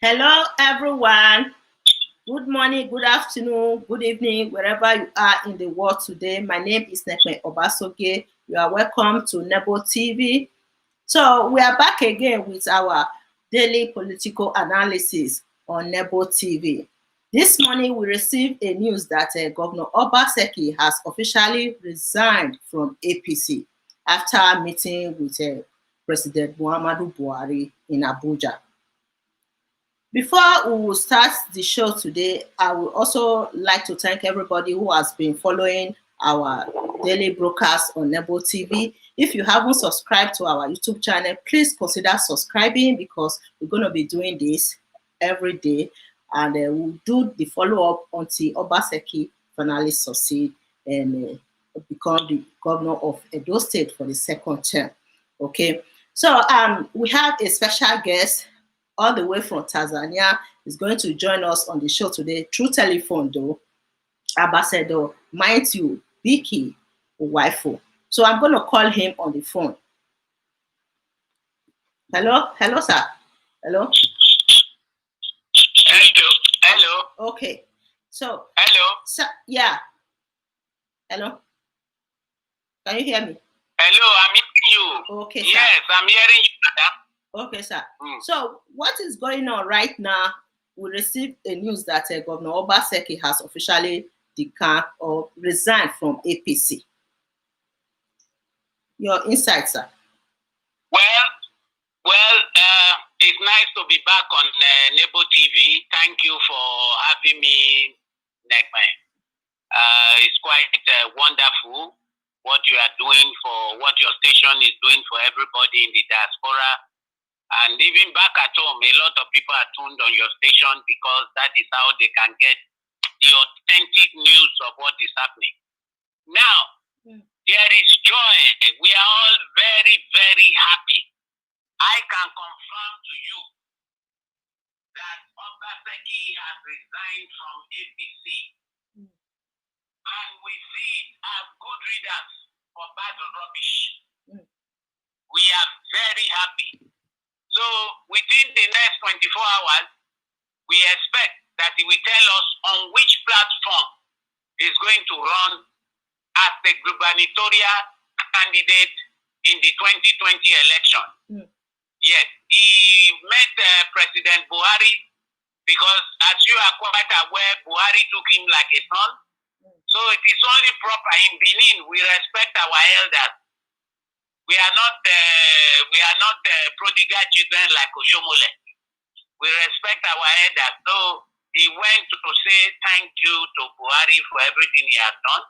Hello, everyone. Good morning, good afternoon, good evening, wherever you are in the world today. My name is Obaseki. You are welcome to Nebo TV. So we are back again with our daily political analysis on Nebo TV. This morning we received a news that Governor Obaseki has officially resigned from APC after meeting with President Muhammadu Buhari in Abuja. Before we will start the show today, I would also like to thank everybody who has been following our daily broadcast on Nebo TV. If you haven't subscribed to our YouTube channel, please consider subscribing because we're going to be doing this every day. And we'll do the follow-up until Obaseki finally succeed and become the governor of Edo State for the second term. Okay, so we have a special guest all the way from Tanzania is going to join us on the show today through telephone, though. Ambassador Matthew Biki Waifu. So I'm going to call him on the phone. Hello, sir. Hello. Hello. Okay. So. Hello. Sir, yeah. Hello. Can you hear me? Hello, I'm hearing you. Okay, sir. Yes, I'm hearing you, madam. Okay, sir. So what is going on right now? We received a news that Governor Obaseki has officially decamped or resigned from APC. Your insight, sir. Well, it's nice to be back on Nebo TV. Thank you for having me, Nekman. It's quite wonderful what you are doing for what your station is doing for everybody in the diaspora. And even back at home, a lot of people are tuned on your station because that is how they can get the authentic news of what is happening. Now, there is joy. We are all very, very happy. I can confirm to you that Obaseki has resigned from APC. And we see it as good riddance for bad rubbish. We are very happy. So within the next 24 hours, we expect that he will tell us on which platform he's going to run as the gubernatorial candidate in the 2020 election. Yes, he met President Buhari because, as you are quite aware, Buhari took him like a son. So it is only proper in Benin we respect our elders. We are not prodigal children like Oshomole. We respect our elders. So he went to say thank you to Buhari for everything he has done.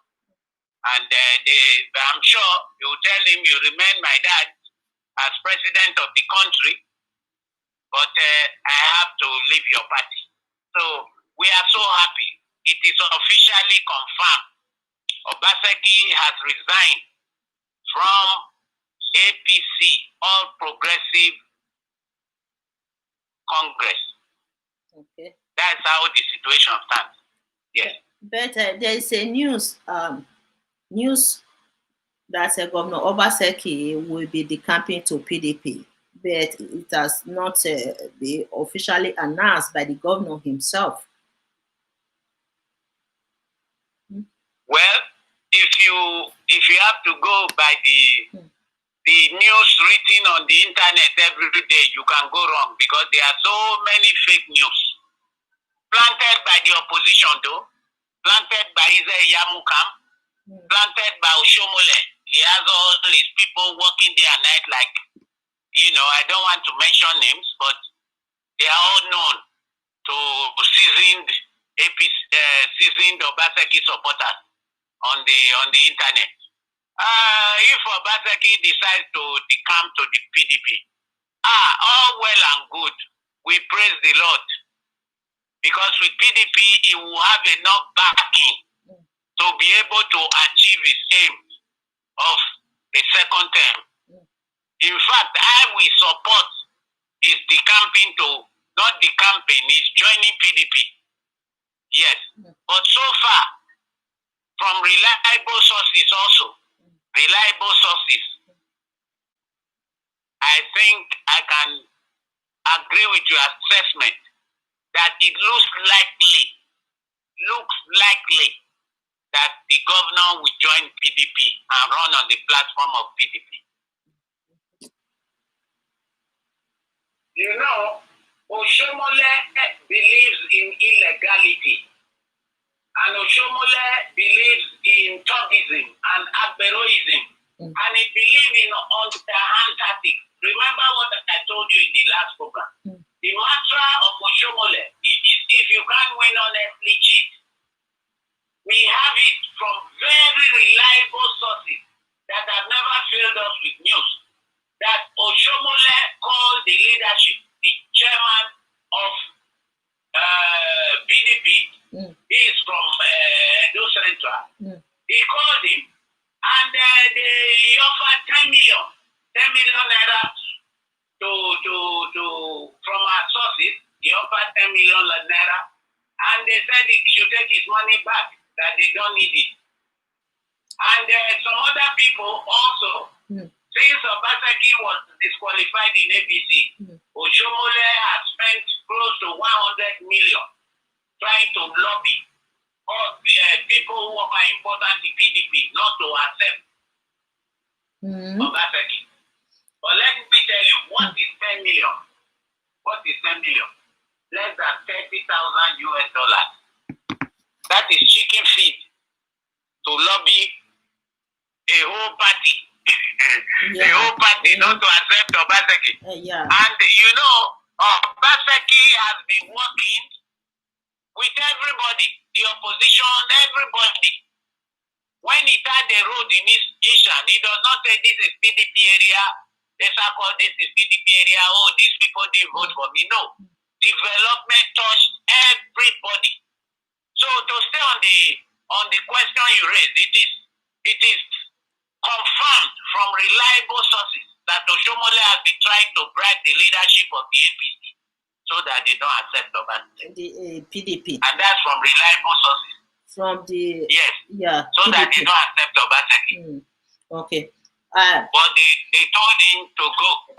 And I'm sure you will tell him you remain my dad as president of the country, but I have to leave your party. So we are so happy. It is officially confirmed. Obaseki has resigned from APC, All Progressive Congress. Okay. That's how the situation stands. Yes. But there is a news that Governor Obaseki will be decamping to PDP, but it has not been officially announced by the governor himself. Well, if you have to go by the news written on the internet every day, you can go wrong because there are so many fake news planted by the opposition, though, planted by Isaiah Yamukam, planted by Oshomole. He has all his people working day and night, like, I don't want to mention names, but they are all known to seasoned Obaseki supporters on the internet. If Obaseki decides to decamp to the PDP, all well and good. We praise the Lord. Because with PDP, he will have enough backing to be able to achieve his aim of a second term. In fact, I will support his decamping to, not decamping, he's joining PDP. Yes. But so far, from reliable sources also, I think I can agree with your assessment that it looks likely that the governor will join PDP and run on the platform of PDP. You know, Oshomole believes in illegality, and Oshomole believes in Togism and Agberoism, and he believes in underhand tactics. Remember what I told you in the last program. The mantra of Oshomole is if you can't win honestly, cheat. We have it from very reliable sources that have never failed us with news. That Oshomole called the leadership, the chairman of PDP, he is from Edo Central. He called him and they offered 10 million naira from our sources. He offered 10 million naira and they said he should take his money back, that they don't need it. And some other people also, since Obaseki was disqualified in APC, Oshomole has spent close to 100 million trying to lobby all people who are important in PDP not to accept Obaseki. But let me tell you, what is 10 million? What is 10 million? Less than $30,000. That is chicken feed to lobby a whole party. A whole party not to accept Obaseki. And you know, Obaseki has been working with everybody, the opposition, everybody. When he tied the road in Ishan, he does not say this is PDP area, this is PDP area, oh, these people didn't vote for me. No. Development touched everybody. So to stay on the question you raised, it is confirmed from reliable sources that Oshomole has been trying to bribe the leadership of the APC so that they don't accept Obaseki. The PDP. And that's from reliable sources. From the so PDP. That they don't accept Obaseki. Okay. But they told him to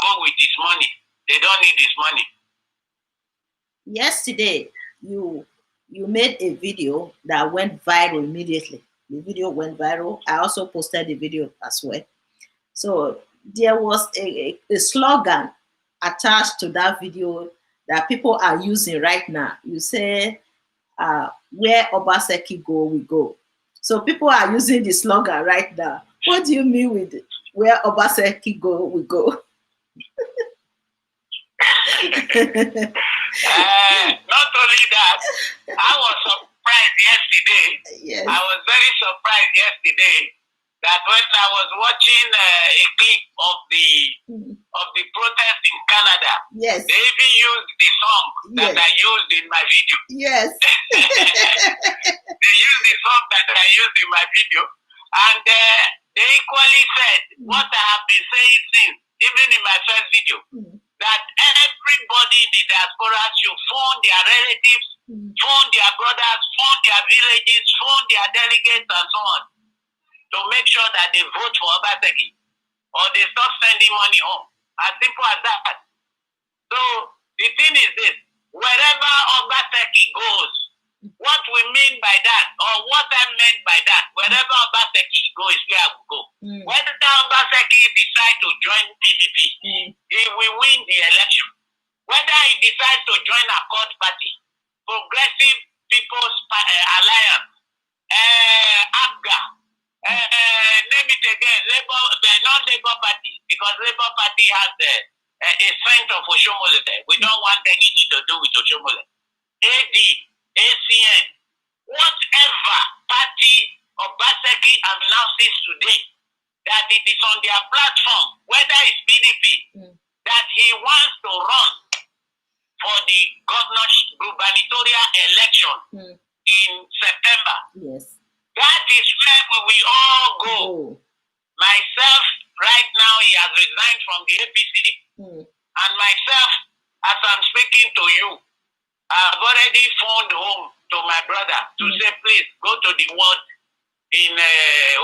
go with his money. They don't need his money. Yesterday, you made a video that went viral immediately. The video went viral. I also posted the video as well. So there was a slogan attached to that video that people are using right now. You say, where Obaseki go, we go. So people are using the slogan right now. What do you mean with where Obaseki go, we go? Not only that, I was surprised yesterday. Yes. I was very surprised yesterday that when I was watching a clip of the protest in Canada, yes, they even used the song that I used in my video. Yes. They used the song that I used in my video, and they equally said what I have been saying since, even in my first video, that everybody in the diaspora should phone their relatives, phone their brothers, phone their villages, phone their delegates, and so on, to make sure that they vote for Obaseki, or they stop sending money home. As simple as that. So the thing is this: wherever Obaseki goes, what we mean by that, or what I meant by that, wherever Obaseki goes, where I will go. Whether Obaseki decides to join PDP, he will win the election. Whether he decides to join a court party, Progressive People's Alliance, APGA, name it again, not Labour Party, because Labour Party has a strength of Oshomole. We don't want anything to do with Oshomole. AD, ACN, whatever party Obaseki announces today, that it is on their platform, whether it's PDP, that he wants to run for the gubernatorial election in September. Yes. That is where we will all go. Myself, right now, he has resigned from the APC, and myself, as I'm speaking to you, I've already phoned home to my brother to say, please go to the ward in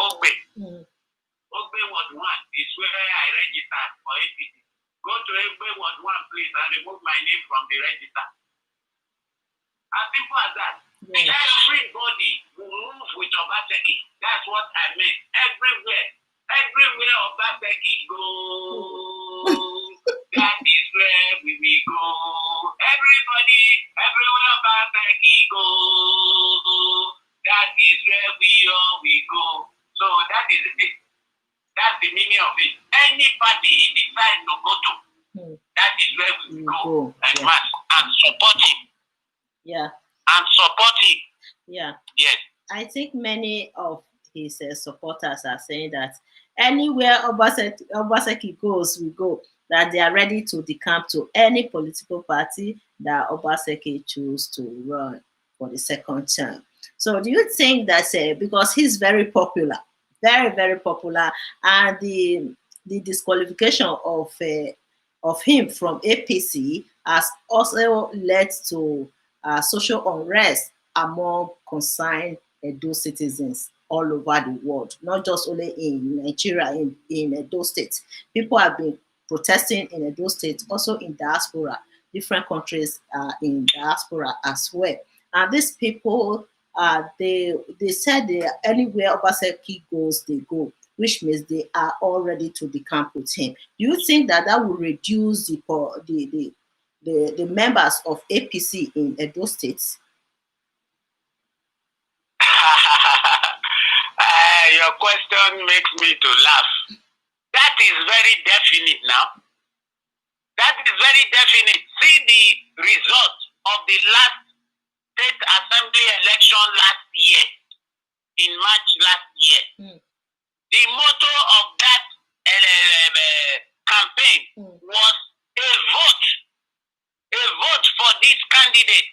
Ogbe. Ogbe Ward 1 is where I registered for APC. Go to Ogbe Ward 1, please, and remove my name from the register. As simple as that. Yeah. Everybody will move with Obaseki. That's what I meant. Everywhere. Everywhere Obaseki goes, that is where we will go. Everybody, everywhere Obaseki goes, that is where we all will go. So that is it. That's the meaning of it. Any party he decides to go to, that is where we will go and march and support him. Yeah. And support him. Yeah. Yes. I think many of his supporters are saying that anywhere Obaseki goes, we go. That they are ready to decamp to any political party that Obaseki choose to run for the second term. So, do you think that because he's very popular, very very popular, and the disqualification of him from APC has also led to social unrest among concerned Edo citizens all over the world, not just only in Nigeria, in Edo State. People have been protesting in Edo State, also in diaspora, different countries in diaspora as well. And these people, they said anywhere Obaseki goes, they go, which means they are all ready to decamp with him. Do you think that will reduce the members of APC in Edo State? Your question makes me to laugh. That is very definite now. That is very definite. See the result of the last state assembly election last year, in March last year. The motto of that campaign was a vote. A vote for this candidate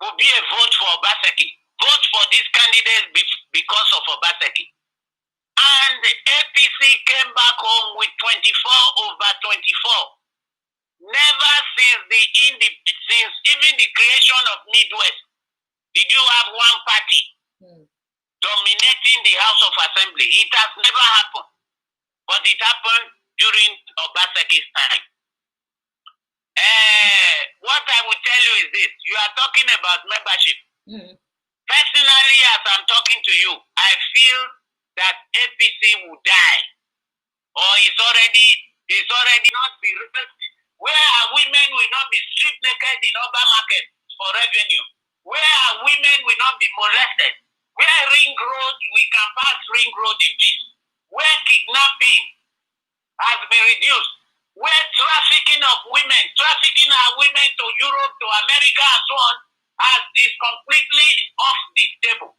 will be a vote for Obaseki. Vote for this candidate because of Obaseki. And the APC came back home with 24/24. Never since since even the creation of Midwest did you have one party dominating the House of Assembly. It has never happened. But it happened during Obaseki's time. What I will tell you is this. You are talking about membership. Personally, as I'm talking to you, I feel that APC will die. Or it's already not be replaced. Where women will not be stripped naked in urban market for revenue. Where women will not be molested. Where ring road, we can pass ring road in peace. Where kidnapping has been reduced. Where trafficking of women, trafficking our women to Europe, to America and so on, is completely off the table.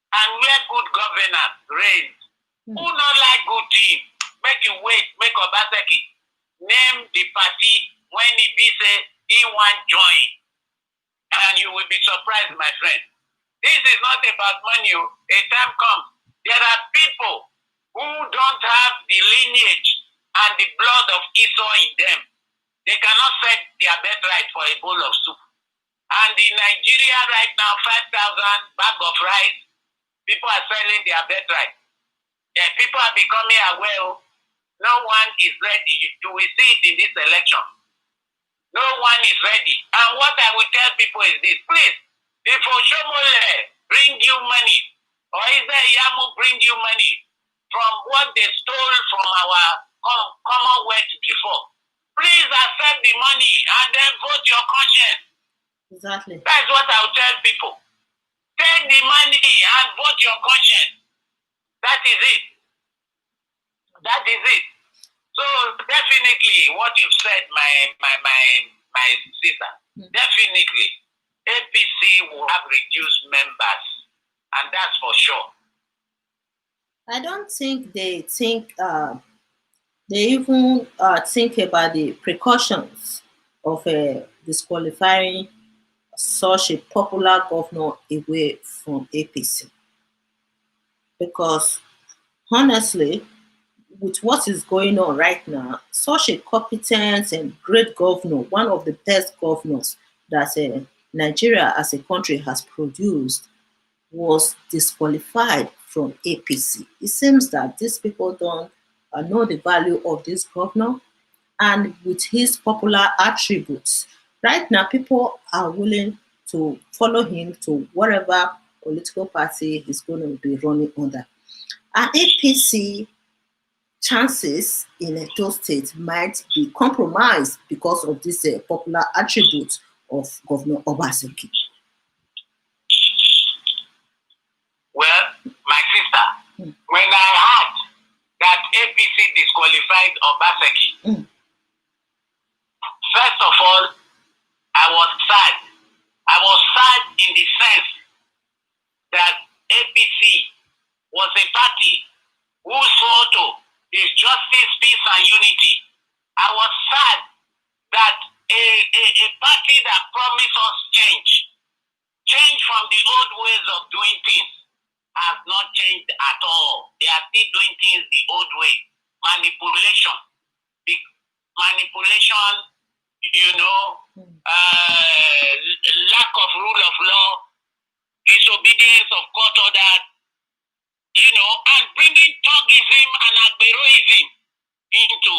And where good governance reigns. Who not like good team? Make you wait, make Obaseki name the party when he be say he want join. And you will be surprised, my friend. This is not about money. A time comes. There are people who don't have the lineage and the blood of Esau in them. They cannot set their birthright for a bowl of soup. And in Nigeria right now, 5,000 bag of rice, people are selling their birthright. People are becoming aware. No one is ready. You will see it in this election. No one is ready. And what I will tell people is this. Please, if Oshomole bring you money, or Israel Yamu bring you money from what they stole from our Commonwealth before, please accept the money and then vote your conscience. Exactly. That's what I will tell people. Take the money and vote your conscience. That is it. That is it. So definitely what you've said, my sister, definitely APC will have reduced members, and that's for sure. I don't think they think they even think about the precautions of disqualifying such a popular governor away from APC. Because honestly, with what is going on right now, such a competent and great governor, one of the best governors that Nigeria as a country has produced, was disqualified from APC. It seems that these people don't know the value of this governor, and with his popular attributes, right now people are willing to follow him to whatever political party he's going to be running under. And APC chances in Edo State might be compromised because of this popular attribute of Governor Obaseki. Well, my sister, when I heard that APC disqualified Obaseki, first of all, I was sad. I was sad in the sense that APC was a party whose motto is justice, peace, and unity. I was sad that a party that promised us change from the old ways of doing things, has not changed at all. They are still doing things the old way. Manipulation, lack of rule of law, disobedience of court orders, and bringing Togism and Agberoism into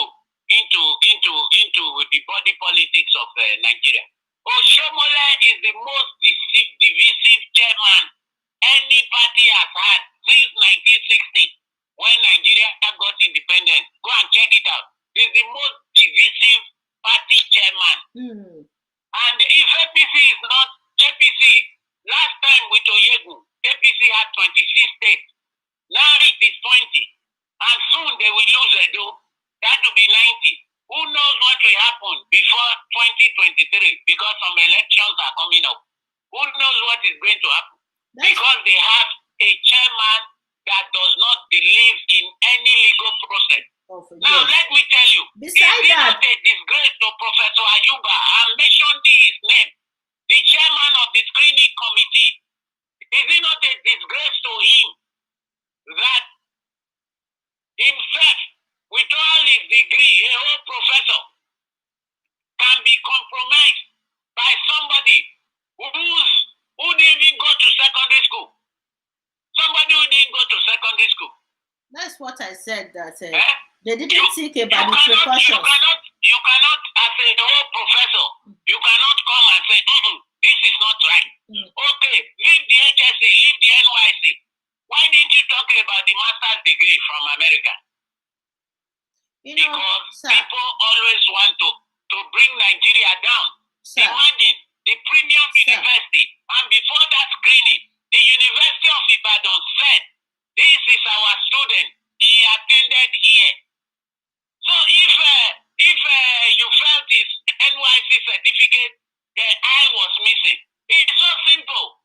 the body politics of Nigeria. Oshomole is the most divisive chairman any party has had since 1960, when Nigeria got independent. Go and check it out. He's the most divisive party chairman. And if APC is not APC, last time with Oyegu, APC had 26 states. Now it is 20. And soon they will lose Edo. That will be 90. Who knows what will happen before 2023? Because some elections are coming up. Who knows what is going to happen? Because they have a chairman that does not believe in any legal process. Now, let me tell you, besides is it that, not a disgrace to Professor Ayuba? I mentioned his name, the chairman of the screening committee. Is it not a disgrace to him that himself, with all his degree, a whole professor, can be compromised by somebody who didn't even go to secondary school? Somebody who didn't go to secondary school. That's what I said, that they didn't think about the precautions. You cannot, as a whole professor, you cannot come and say, this is not right. Okay, leave the HSC, leave the NYC. Why didn't you talk about the master's degree from America? Because people always want to bring Nigeria down. Imagine the premium university, and before that screening, the University of Ibadan said, this is our student, he attended here. So if you felt his NYC certificate, the I was missing. It's so simple.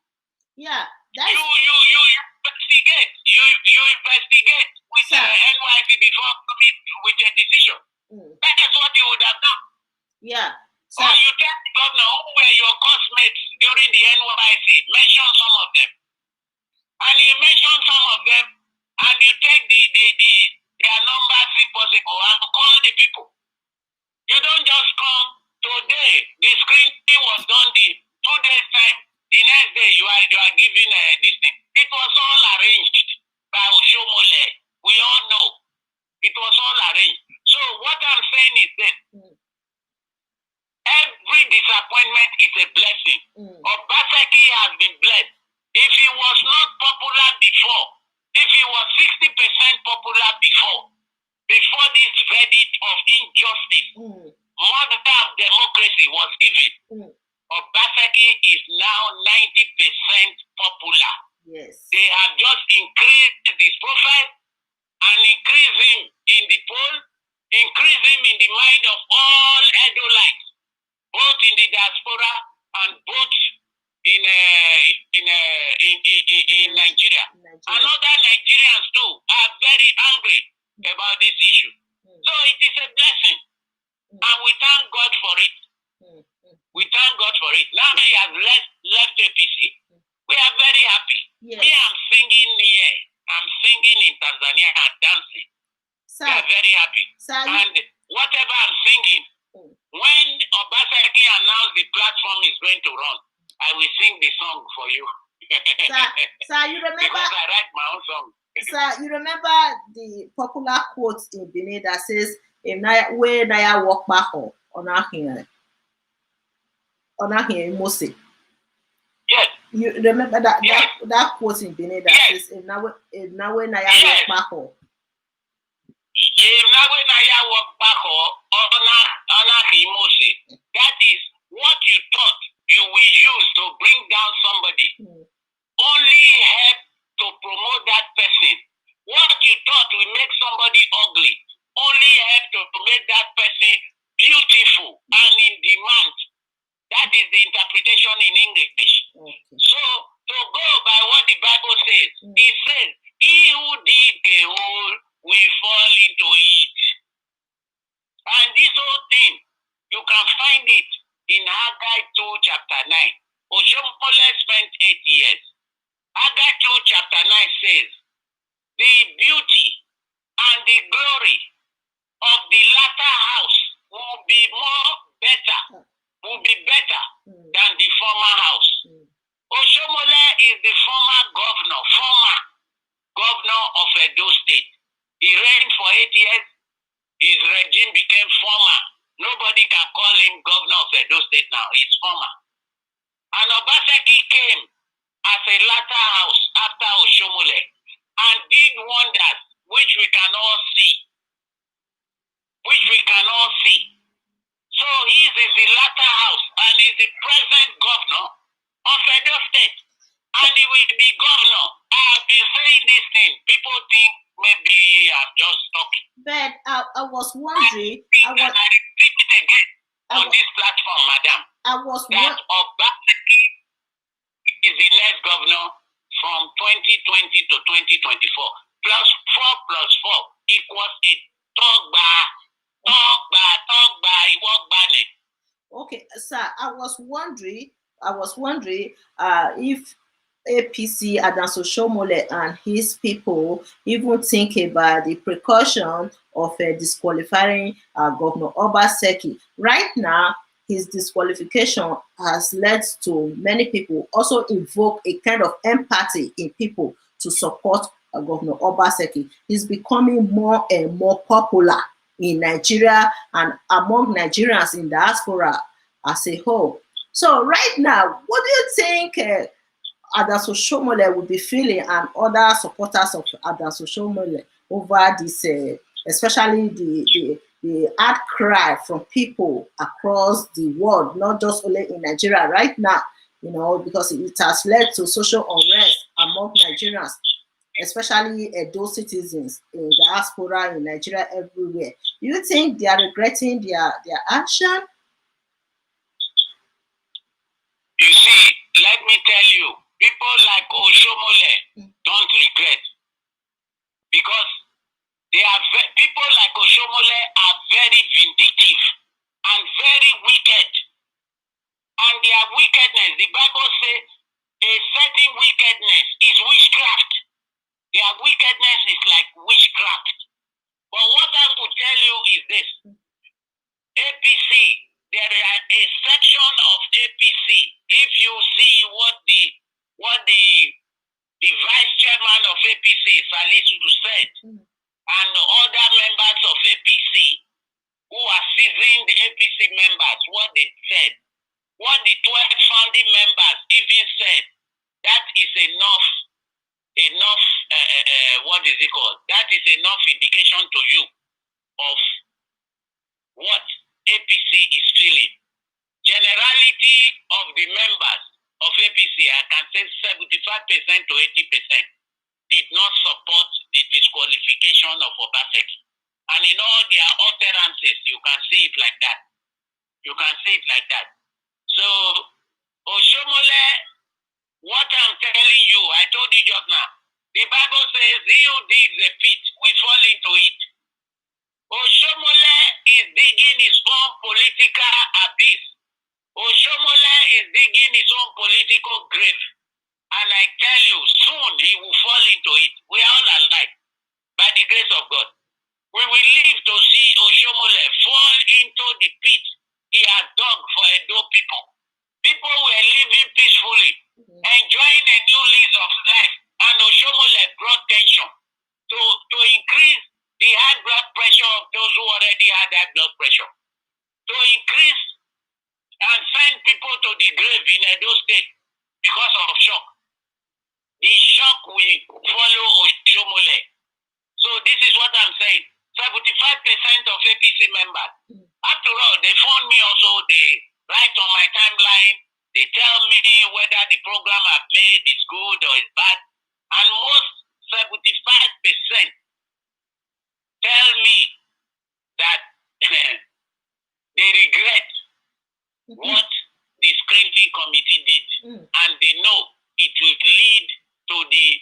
Yeah. You investigate. You investigate with NYC before coming with a decision. That's what you would have done. Yeah. Or you tell the governor who were your classmates during the NYC, mention some of them. And you mention some of them, and you take their numbers if possible and call the people. You don't just come today. The screening was done the 2 days time. The next day you are giving this thing. It was all arranged by Oshomole. We all know it was all arranged. So what I'm saying is that every disappointment is a blessing. Obaseki has been blessed. If he was not popular before, if he was 60% popular before this verdict of injustice, mother of democracy was given, Obaseki is now 90% popular. Yes. They have just increased his profile and increased him in the poll, increased him in the mind of all Edolites, both in the diaspora and both in Nigeria. And other Nigerians too are very angry about this issue. So it is a blessing. And we thank God for it. We thank God for it. Now he has left APC. We are very happy. Yes. Me, I'm singing here. I'm singing in Tanzania and dancing. We are very happy. And whatever I'm singing, when Obaseki announced the platform is going to run, I will sing the song for you. Sir, you remember? Because I write my own song. Sir, you remember the popular quote in Benin that says, "Where Naya walk back on our here, Mose." You remember that Yes. that quote in Benin that Yes. says "Nawe Naya Yes. Wakpaho." That is what you thought you will use to bring down somebody. Only help to promote that person. What you thought will make somebody ugly only help to make that person beautiful and in demand. That is the interpretation in English. Okay. So, to go by what the Bible says, it says, he who dig a hole will fall into it. And this whole thing, you can find it in Haggai 2 chapter 9. Oshomole spent 8 years. Haggai 2 chapter 9 says, the beauty and the glory of the latter house will be better than the former house. Oshomole is the former governor of Edo State. He reigned for 8 years. His regime became former. Nobody can call him governor of Edo State now. He's former. And Obaseki came as a latter house after Oshomole and did wonders which we can all see. So he is the latter house and is the present governor of Edo State. And he will be governor. I have been saying this thing. People think maybe I'm just talking. But I was wondering. I repeat it again on this platform, madam. That Obaseki is the next governor from 2020 to 2024. Plus 4 plus 4 equals 8. Okay, sir. I was wondering if APC Adanso Shomole and his people even think about the precaution of disqualifying Governor Obaseki. Right now, his disqualification has led to many people also invoke a kind of empathy in people to support Governor Obaseki. He's becoming more and more popular in Nigeria and among Nigerians in diaspora as a whole. So right now, what do you think Adanso Shomole will be feeling and other supporters of Adanso Shomole over this, especially the outcry from people across the world, not just only in Nigeria right now, because it has led to social unrest among Nigerians, especially those citizens in diaspora in Nigeria everywhere. Do you think they are regretting their action? You see, let me tell you, people like Oshomole don't regret because people like Oshomole are very vindictive and very wicked. And their wickedness, the Bible says, a certain wickedness is witchcraft. Their wickedness is like witchcraft. But what I will tell you is this. APC, there is a section of APC. If you see what the vice chairman of APC, Salisu, said, and other members of APC who are seasoned APC members, what they said, what the 12 founding members even said, that is enough, what is it called? That is enough indication to you of what APC is feeling. Generality of the members of APC, I can say 75% to 80%, did not support the disqualification of Obaseki. And in all their utterances, you can see it like that. So, Oshomole, what I'm telling you, I told you just now, the Bible says, he who digs a pit will fall into it. Oshomole is digging his own political abyss. Oshomole is digging his own political grave. And I tell you, soon he will fall into it. We are all alive, by the grace of God. We will live to see Oshomole fall into the pit he has dug for Edo people. People were living peacefully, enjoying a new lease of life, and Oshomole brought tension to increase the high blood pressure of those who already had high blood pressure, to increase and send people to the grave in Edo State. because of shock. The shock will follow Oshomole. So this is what I'm saying. 75% of APC members. After all, they phone me also, they write on my timeline, they tell me whether the program I've made is good or is bad. And most 75% tell me that they regret what the screening committee did, and they know it will lead to the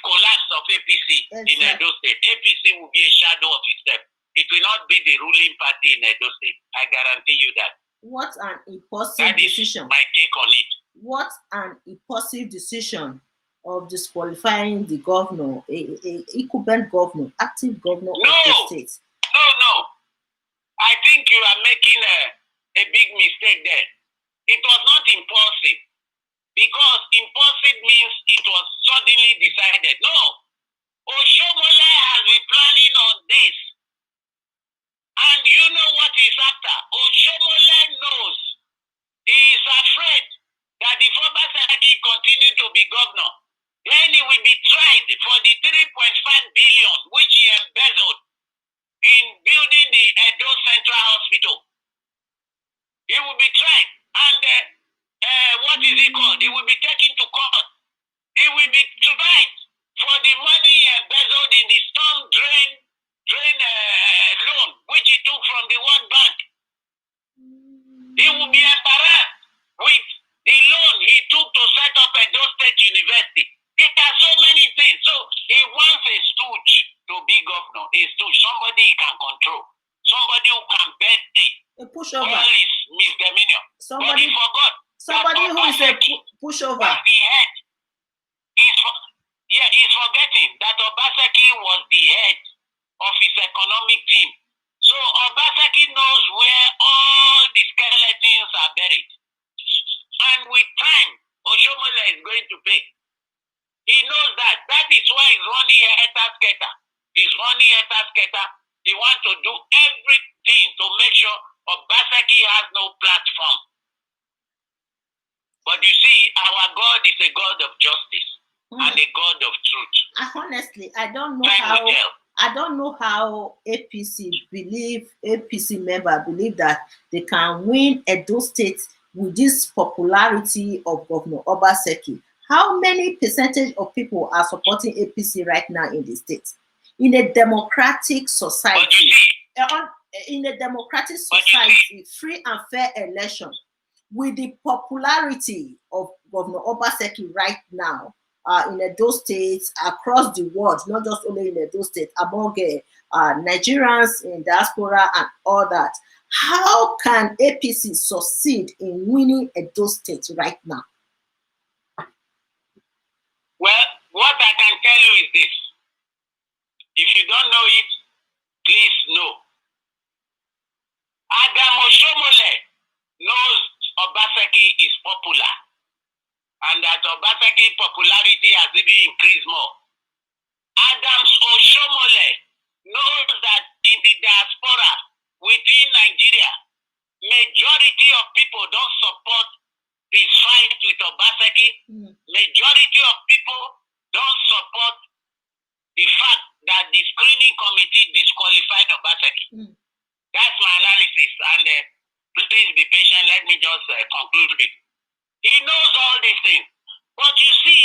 collapse of APC in Edo State. APC will be a shadow of itself. It will not be the ruling party in Edo State. I guarantee you that. What an impulsive decision. My take on it. What an impulsive decision of disqualifying the governor, a incumbent governor, active governor of the state. No. I think you are making a big mistake there. It was not impulsive. Because impulsive means it was suddenly decided. No. Oshomole has been planning on this. And you know what he's after. Oshomole knows. He is afraid that if Obaseki continues to be governor, then he will be tried for the 3.5 billion which he embezzled in building the Edo Central Hospital. He will be tried. And what is it called? He will be taken to court. He will be tried for the money embezzled in the storm drain loan, which he took from the World Bank. He will be embarrassed with the loan he took to set up Edo State University. There are so many things. So he wants a stooge to be governor. A stooge, somebody he can control, somebody who can bet a pushover. All his misdemeanor. But he forgot. Somebody who is a pushover. The head. He's forgetting that Obaseki was the head of his economic team. So Obaseki knows where all the skeletons are buried. And with time, Oshomole is going to pay. He knows that. That is why he's running Eta-Sketa. He's running Eta-Sketa. He wants to do everything to make sure Obaseki has no platform. But you see, our God is a God of justice and a God of truth. Honestly, I don't know how APC member believe that they can win Edo State with this popularity of Governor Obaseki. How many percentage of people are supporting APC right now in the state? In a democratic society, free and fair election, with the popularity of Governor Obaseki right now in Edo State, across the world, not just only in Edo State, among Nigerians in diaspora and all that, how can APC succeed in winning Edo State right now? Well, what I can tell you is this. If you don't know it, please know. Adam Oshomole knows Obaseki is popular, and that Obaseki popularity has even increased more. Adams Oshomole knows that in the diaspora within Nigeria, majority of people don't support this fight with Obaseki. Majority of people don't support the fact that the screening committee disqualified Obaseki. That's my analysis, and please be patient. Let me just conclude it. He knows all these things. But you see,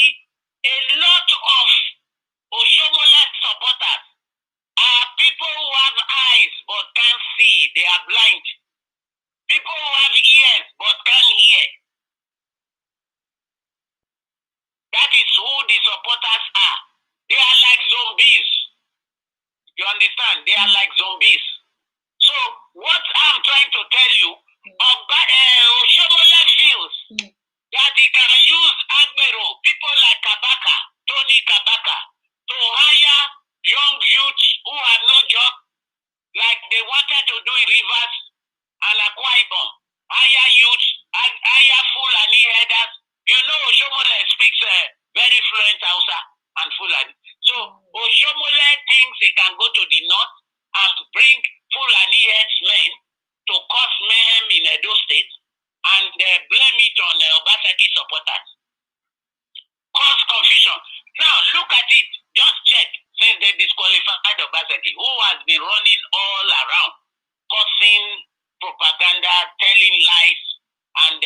a lot of Oshomole supporters are people who have eyes but can't see. They are blind. People who have ears but can't hear. That is who the supporters are. They are like zombies. You understand? They are like zombies. So what I'm trying to tell you, Oshomole feels that he can use Agbero, people like Kabaka, Tony Kabaka, to hire young youths who have no job, like they wanted to do in Rivers and Akwa Ibom. Hire youths, hire Fulani headers. You know Oshomole speaks very fluent Hausa and Fulani. So Oshomole thinks he can go to the north and bring Fulani headsmen to cause mayhem in Edo State and supporters. Cause confusion. Now look at it. Just check. Since they disqualified Obaseki, who has been running all around, causing propaganda, telling lies, and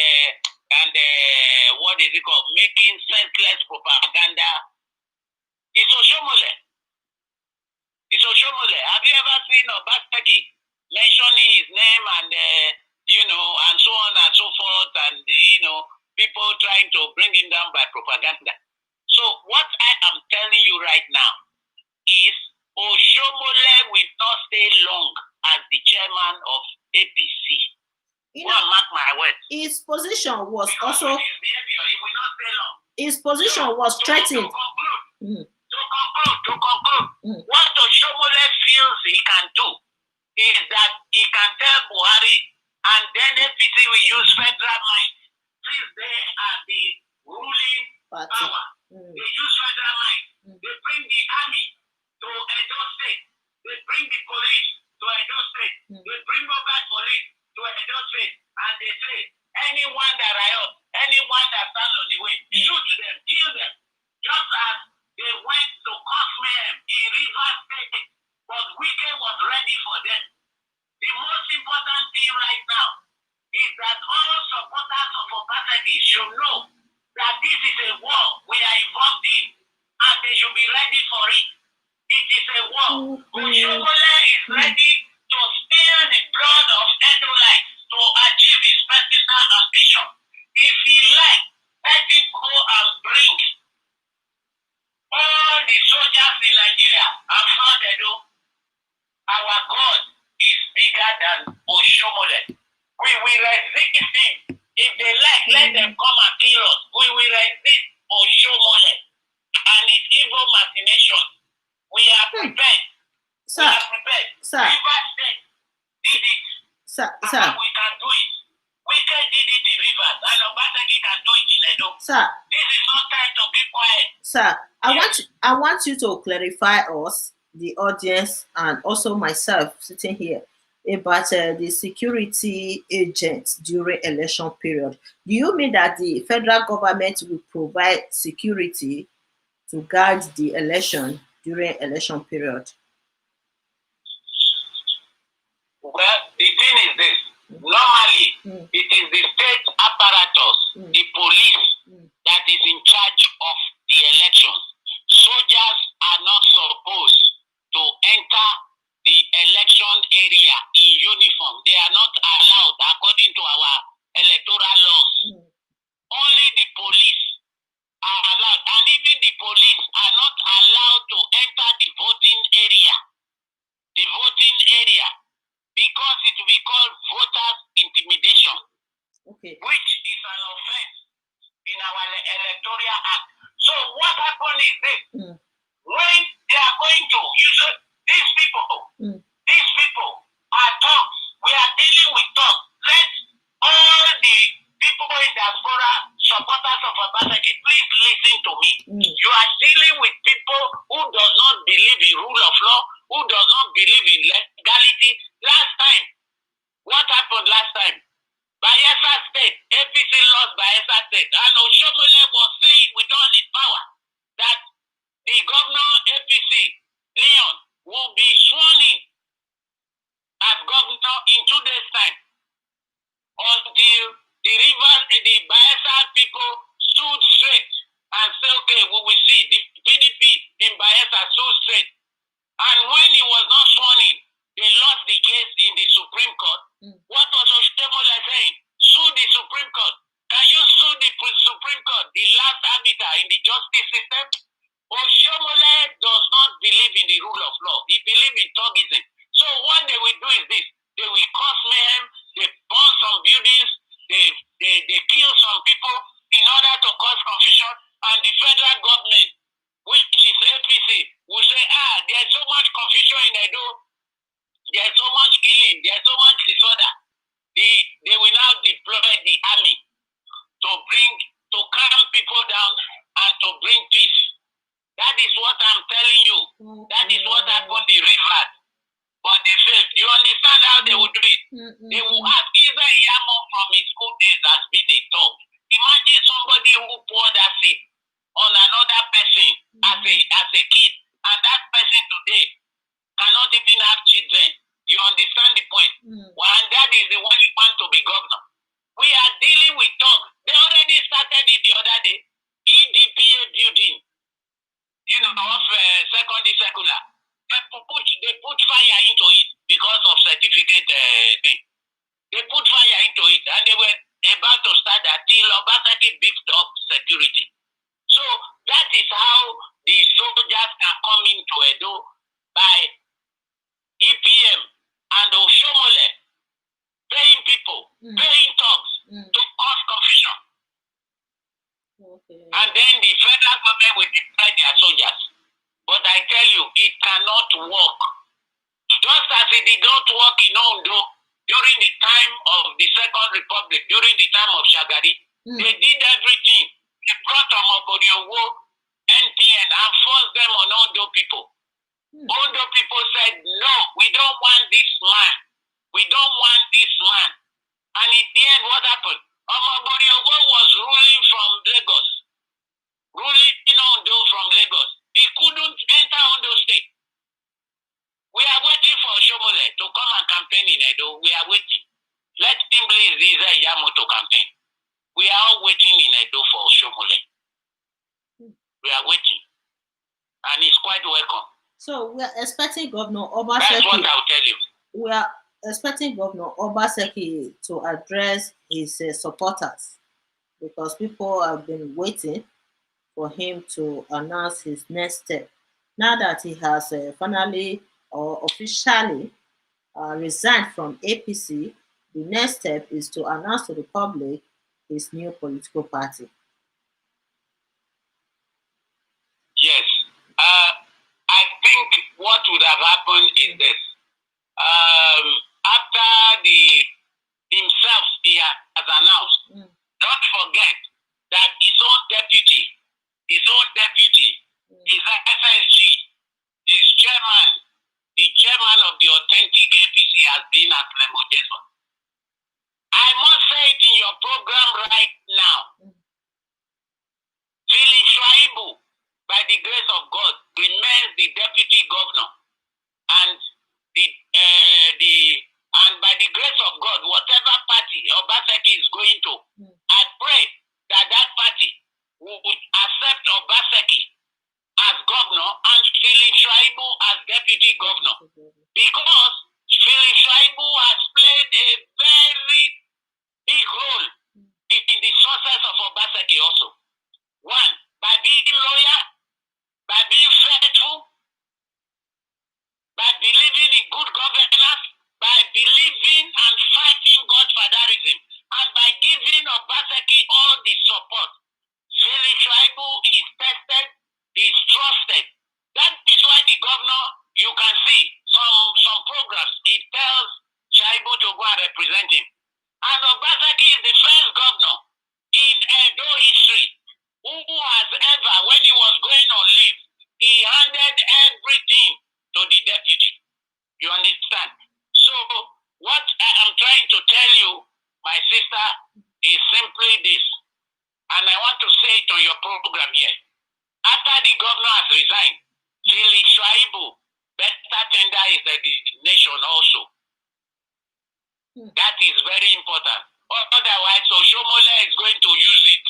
what is it called? Making senseless propaganda. It's Oshomole. It's Oshomole. Have you ever seen Obaseki mentioning his name and and so on and so forth, and people trying to bring him down by propaganda? So what I am telling you right now is Oshomole will not stay long as the chairman of APC. Mark my words. His position was also. His behavior, he will not stay long. His position was threatened. To conclude, what Oshomole feels he can do is that he can tell Buhari, and then APC will use federal might. Since they are the ruling power, they use federal might. They bring the army to Edo State. They bring the police to Edo State. They bring mobile police to Edo State. And they say, anyone that riot, anyone that stands on the way, shoot them, kill them. Just as they went to cause mayhem in Rivers State, but Wike was ready for them. The most important thing right now is that all supporters of Obaseki should know that this is a war we are involved in, and they should be ready for it. It is a war. Oshomole is ready to spill the blood of Edomites to achieve his personal ambition. If he likes, let him go and bring all the soldiers in Nigeria and flood Edo. Our God is bigger than Oshomole. We will resist him. If they like, let them come and kill us. We will resist Oshomole and his evil machination. We are prepared. Sir, we are prepared. Sir, Rivers State did it. Sir, and we can do it. Wike did it in Rivers, and Obaseki can do it in Edo. Sir, this is not time to be quiet. Sir, I want you to clarify us, the audience, and also myself sitting here, about the security agents during election period. Do you mean that the federal government will provide security to guard the election during election period? Well, the thing is this. Normally, it is the state apparatus, the police, that is in charge of the elections. Soldiers are not supposed to enter the election area in uniform. They are not allowed according to our electoral laws. Only the police are allowed, and even the police are not allowed to enter the voting area. The voting area, because it will be called voters intimidation, which is an offense in our electoral act. So what happened is this: when they are going to use these people are thugs. We are dealing with thugs. Let all the people in diaspora, supporters of Obaseki, please listen to me. You are dealing with people who does not believe in rule of law, who does not believe in legality. Last time, what happened last time? Bayelsa State, APC lost Bayelsa State, and Oshomole was saying with all his power that the governor APC, Leon, will be sworn in as governor in 2 days' time, until the Bayelsa people stood straight and said, okay, we will see. The PDP in Bayelsa stood straight. And when he was not sworn in, they lost the case in the Supreme Court. What was Oshomole saying? Sue the Supreme Court. Can you sue the Supreme Court, the last arbiter in the justice system? Oshomole does not believe in the rule of law. He believes in thugism. So what they will do is this: they will cause mayhem, they burn some buildings, they kill some people in order to cause confusion, and the federal government, which is APC, will say, there's so much confusion in Edo, there's so much killing, there's so much disorder. They will now deploy the army to calm people down and to bring peace. That is what I'm telling you. That is what happened in Rivers. But they failed. You understand how they will do it? They will ask either Yamo from his school days has been a thug. Imagine somebody who point. And that is the one you want to be governor. We are dealing with thugs. They already started it the other day. EDPA building, of secondary secular. They put fire into it because of certificate thing. They put fire into it and they were about to start that till Obaseki beefed up security. So that is how the soldiers can come into Edo by EPM and Oshomole paying people, paying thugs to cause confusion. Okay. And then the federal government will deploy their soldiers. But I tell you, it cannot work. Just as it did not work in Ondo during the time of the Second Republic, during the time of Shagari, they did everything. They brought Omobodiowo, NPN, and forced them on Ondo people. Ondo people said, no, we don't want this man. We don't want this man. And in the end, what happened? Omobodiowo was ruling from Lagos. Ruling in Ondo from Lagos. He couldn't enter Ondo State. We are waiting for Shomole to come and campaign in Edo. We are waiting. Let him please Iza Yamo to campaign. We are all waiting in Edo for Shomole. We are waiting. And he's quite welcome. So we are expecting Governor Obaseki. That's what I'll tell you. We are expecting Governor Obaseki to address his supporters because people have been waiting for him to announce his next step. Now that he has finally or officially resigned from APC, the next step is to announce to the public his new political party. Yes. I think what would have happened is this. After himself he has announced, don't forget that his own deputy, his SSG, his chairman, the chairman of the authentic APC has been at Lemodeso. I must say it in your program right now. Philip Shaibu, by the grace of God, remains the deputy governor. And by the grace of God, whatever party Obaseki is going to, I pray that party would accept Obaseki as governor and Philip Shaibu as deputy governor. Because Philip Shaibu has played a very big role in the success of Obaseki also. One, by being loyal, by being faithful, by believing in good governance, by believing and fighting Godfatherism, and by giving Obaseki all the support. Philip Shaibu is tested, is trusted. That is why the governor, you can see some programs, it tells Shaibu to go and represent him. And Obaseki is the first governor in Edo history who has ever, when he was going on leave, he handed everything to the deputy. You understand? So what I am trying to tell you, my sister, is simply this. And I want to say it on your program here. After the governor has resigned, Philip Shaibu, better tender is the nation also. That is very important. Otherwise, Oshomole is going to use it.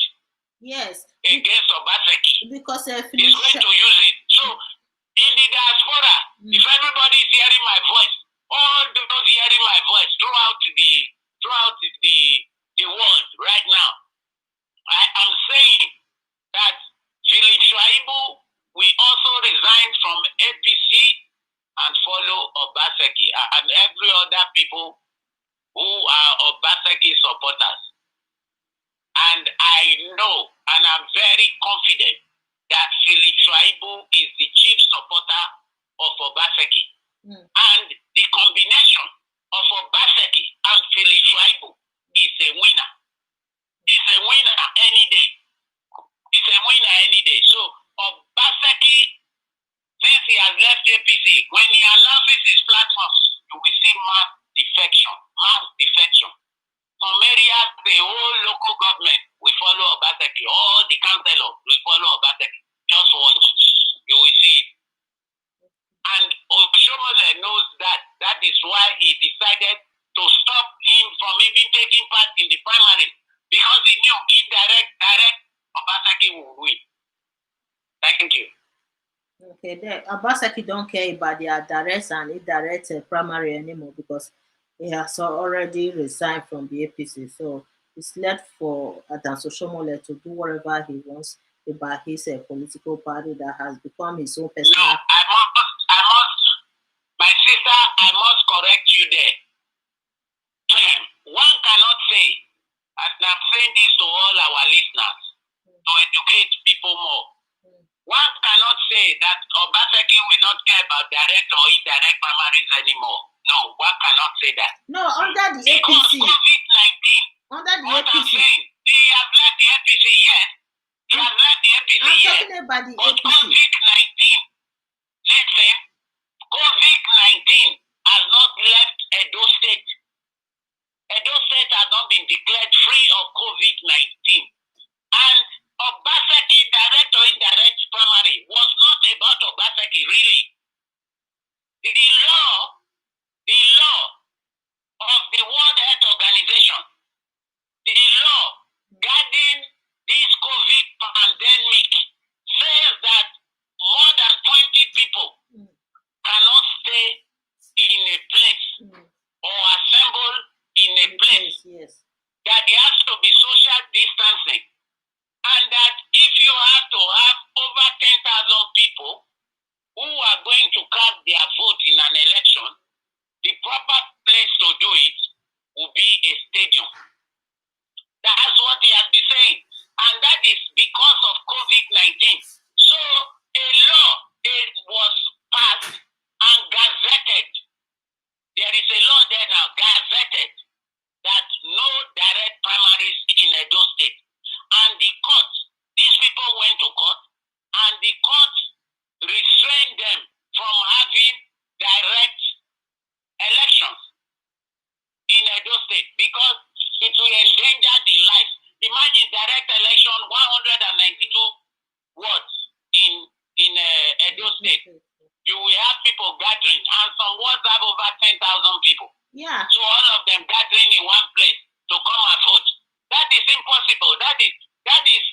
Yes. Against Obaseki. Because he's going to use it. So, in the diaspora, if everybody is hearing my voice, all those hearing my voice throughout the world right now, I am saying that Philip Shaibu will also resign from APC and follow Obaseki and every other people who are Obaseki supporters. And I know and I'm very confident that Philip Shaibu is the chief supporter of Obaseki. And the combination of Obaseki and Philip Shaibu is a winner. It's a winner any day. It's a winner any day. So Obaseki, since he has left APC, when he announces his platforms, you will see mass defection. Some areas, the whole local government will follow Obaseki. All the councillors will follow Obaseki. Just watch. You will see it. And Oshomole knows that. That is why he decided primary because he knew direct Obaseki will win. Thank you. Okay, Obaseki don't care about their direct and indirect primary anymore because he has already resigned from the APC. So it's left for Adanso Shomole to do whatever he wants about his political party that has become his own personal. No, I must, my sister, I must correct you there. One cannot say, and I'm saying this to all our listeners, to educate people more. One cannot say that Obaseki will not care about direct or indirect primaries anymore. No, one cannot say that. No, under the because APC. COVID-19. Under the what APC. I'm saying, he has left the APC, yes. He has left the APC, I'm yes. talking about the but APC. COVID-19, listen, COVID-19 has not left Edo State. Edo State has not been declared free of COVID-19. And Obaseki, direct or indirect primary, was not about Obaseki, really. The law of the World Health Organization, the law guarding this COVID pandemic says that more than 20 people cannot stay in a place or assemble in a place. Yes. That there has to be social distancing. And that if you have to have over 10,000 people who are going to cast their vote in an election, the proper place to do it will be a stadium. That's what he has been saying. And that is because of COVID-19. So a law was passed and gazetted. There is a law there now, gazetted, that no direct primaries in Edo State. And the court, these people went to court, and the court restrained them from having direct elections in Edo State because it will endanger the life. Imagine direct election, 192 wards in Edo State. You will have people gathering, and some wards have over 10,000 people. Yeah. So all of them gathering in one place to come and vote. That is impossible. That is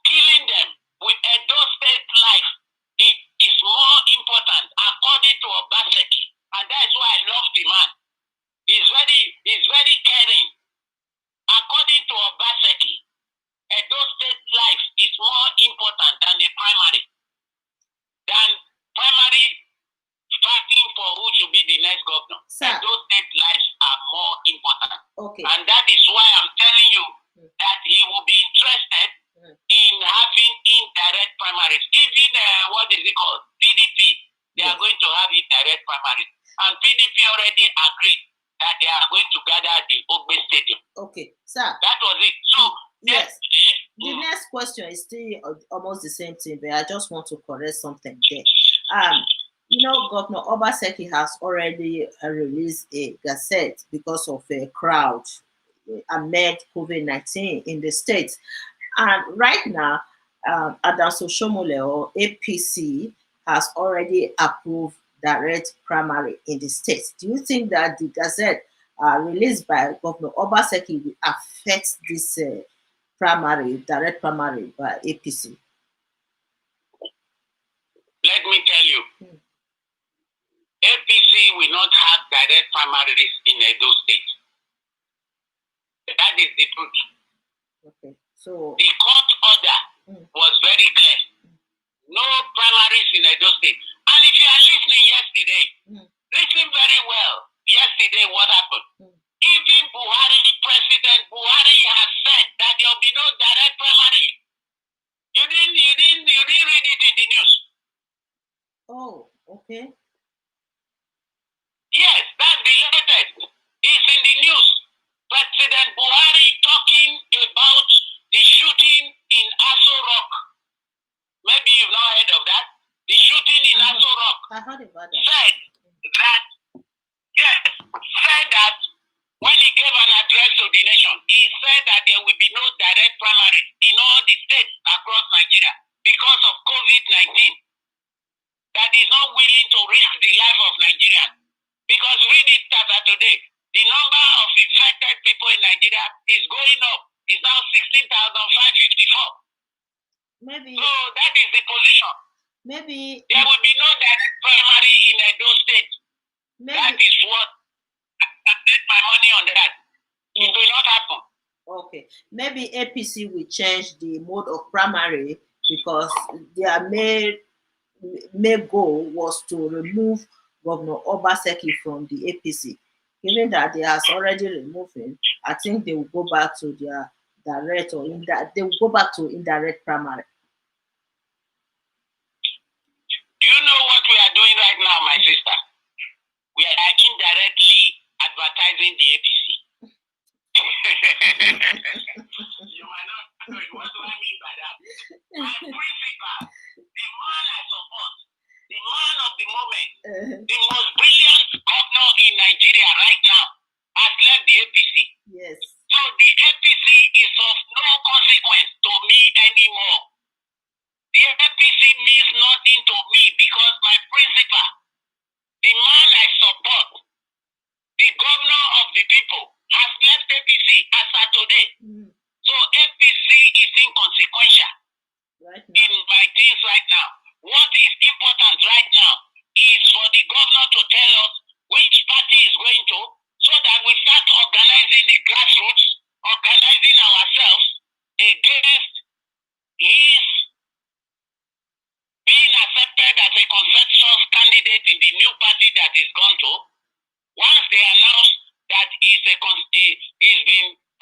killing them. With Edo State life, it is more important according to Obaseki, and that's why I love the man. He's very caring. According to Obaseki, Edo State life is more important than the primary. Than primary fighting for who should be the next governor. Sir. Edo State lives are more important. Okay. And that is why I'm telling you that he will be interested in having indirect primaries. Even, what is it called? PDP. They are going to have indirect primaries. And PDP already agreed that they are going to gather at the Obaseki Stadium. Okay, sir. That was it. So, yes. The next question is still almost the same thing, but I just want to correct something there. Governor Obaseki has already released a gazette because of a crowd amid COVID-19 in the state. And right now, Adanso Shomole or APC has already approved direct primary in the state. Do you think that the gazette released by Governor Obaseki will affect this direct primary by APC? Let me tell you, APC will not have direct primaries in Edo State. That is the truth. Okay, so the court order was very clear. No primaries in Edo State. And if you are listening yesterday, listen very well. Yesterday, what happened? Even Buhari, President Buhari has said that there will be no direct primary. You didn't read it in the news. Oh, okay. Yes, that's the latest. It's in the news. President Buhari talking about the shooting in Aso Rock. Maybe you've not heard of that. The shooting in Aso Rock. I heard about that. Said that when he gave an address to the nation, he said that there will be no direct primaries in all the states across Nigeria because of COVID-19. That is not willing to risk the life of Nigerians. Because read it as of today, the number of elected people in Nigeria is going up. It's now 16,554. Maybe. So that is the position. Maybe there will be no direct primary in Edo State. Maybe. That is what I bet my money on that. It will not happen. Okay. Maybe APC will change the mode of primary because their main goal was to remove Governor Obaseki from the APC. Given that they has already removed him, I think they will go back to their direct or indirect. They will go back to indirect primary. Do you know what we are doing right now, my sister? We are indirectly advertising the APC. You might not know it. What do I mean by that? My principal, the man I support, the man of the moment, the most brilliant governor in Nigeria right now, has left the APC. Yes. So the APC is of no consequence to me anymore. The APC means nothing to me because my principal, the man I support, the governor of the people, has left APC as of today. So APC is inconsequential in my things right now. What is important right now is for the governor to tell us which party is going to, so that we start organizing the grassroots, organizing ourselves against his being accepted as a consensus candidate in the new party that is gone to. Once they announce that he's been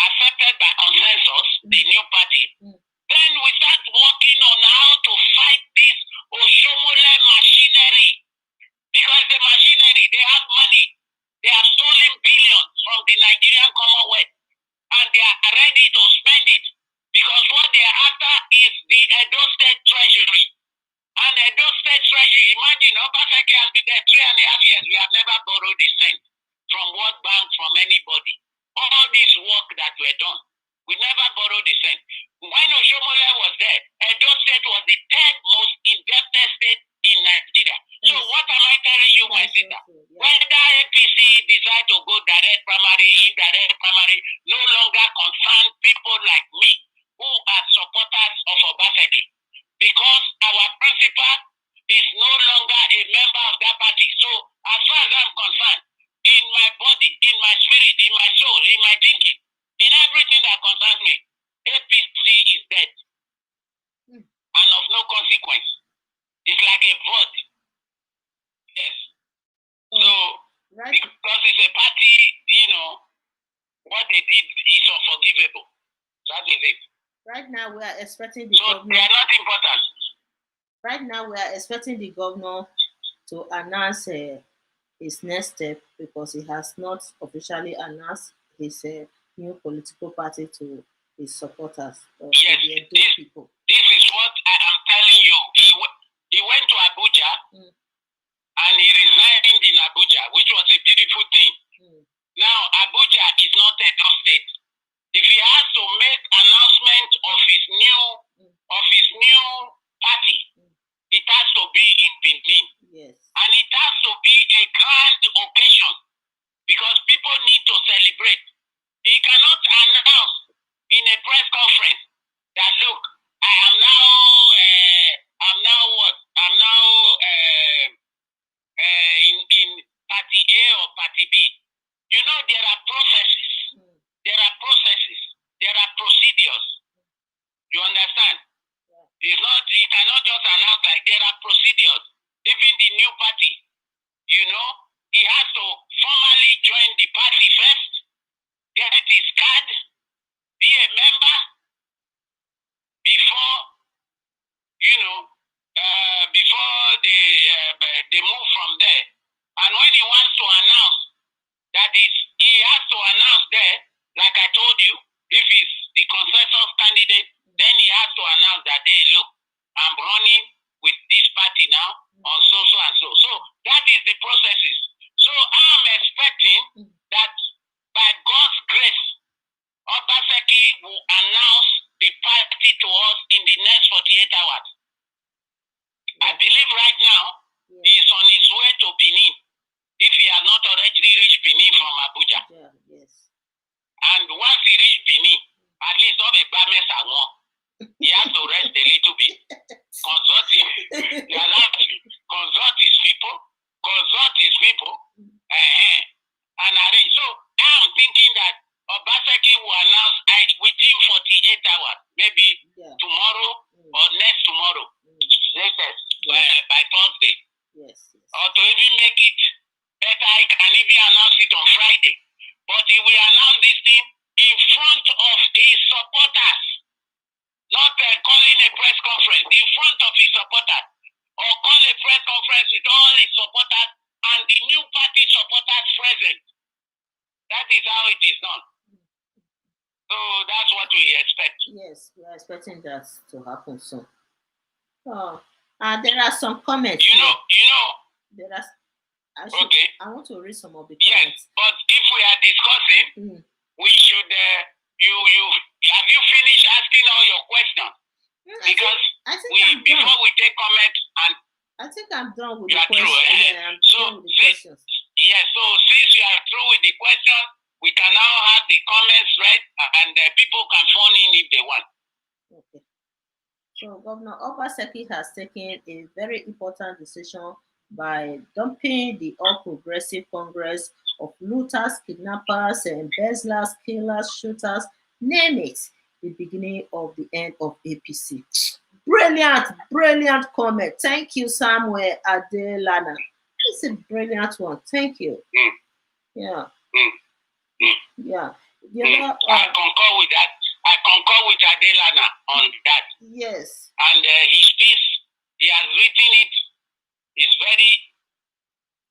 accepted by consensus, the new party, then we start working on how to fight this Oshomole machinery. Because the machinery, they have money. They have stolen billions from the Nigerian Commonwealth. And they are ready to spend it. Because what they are after is the Edo State Treasury. And Edo State Treasury, imagine, Obaseki has been there 3.5 years. We have never borrowed a cent from World Bank, from anybody. All this work that were done, we never borrowed a cent. When Oshomole was there, Edo State was the third most indebted state in Nigeria. So what am I telling you, my sister? Whether APC decide to go direct primary, indirect primary, no longer concern people like me who are supporters of Obaseki. Because our principal is no longer a member of that party. So as far as I'm concerned, in my body, in my spirit, in my soul, in my thinking, in everything that concerns me, APC is dead. And of no consequence. It's like a vote. Yes. So, because it's a party, what they did is unforgivable. That is it. Right now, we are expecting the governor. They are not important. Right now, we are expecting the governor to announce his next step because he has not officially announced his new political party to his supporters. Yes, this is what I am telling you. He went to Abuja and he resigned in Abuja, which was a beautiful thing. Now, Abuja is not a state. If he has to make announcement of his new party, it has to be in Benin. Yes. And it has to be a grand occasion because people need to celebrate. He cannot announce in a press conference that, look, I'm now in party A or party B. You know, there are processes. There are processes. There are procedures. You understand? He cannot just announce like there are procedures. Even the new party, he has to formally join the party first, get his card, be a member before they move from there. And when he wants to announce, he has to announce there, like I told you, if he's the consensus candidate, then he has to announce that, hey, look, I'm running with this party now on so and so. So that is the processes. So I'm expecting that by God's grace, Obaseki will announce the party to us in the next 48 hours. I believe right now he's on his way to Benin, if he has not already reached Benin from Abuja. Yes. supporters, not calling a press conference in front of his supporters, or call a press conference with all his supporters and the new party supporters present. That is how it is done. So that's what we expect. Yes, we are expecting that to happen soon. Oh, there are some comments. There are. I want to read some of the comments. Yes, but if we are discussing, we should. Have you finished asking all your questions? Because before we take comments, and I think I'm done with the questions. Yeah, I'm done with the questions. Yeah, so since you are through with the questions, we can now have the comments read, and people can phone in if they want. Okay. So Governor Obaseki has taken a very important decision by dumping the All Progressive Congress of looters, kidnappers, embezzlers, killers, shooters, name it, the beginning of the end of APC. Brilliant comment. Thank you, Samuel Adelana. It's a brilliant one. Thank you. Yeah. Yeah. I concur with that. I concur with Adelana on that. Yes. And his piece, he has written it, is very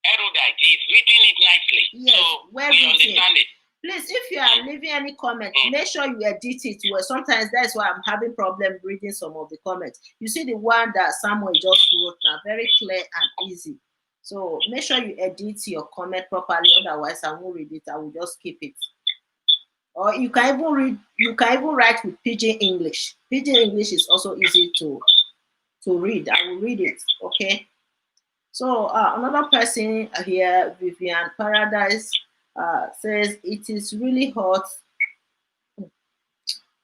erudite. He's written it nicely. Yes, so well we written. Understand it. Please, if you are leaving any comment, make sure you edit it well. Sometimes that's why I'm having problem reading some of the comments. You see the one that Samuel just wrote now, very clear and easy. So make sure you edit your comment properly, otherwise I won't read it. I will just keep it. Or you can even read. You can even write with Pidgin English. Pidgin English is also easy to read. I will read it. Okay. So another person here, Vivian Paradise, says it is really hot.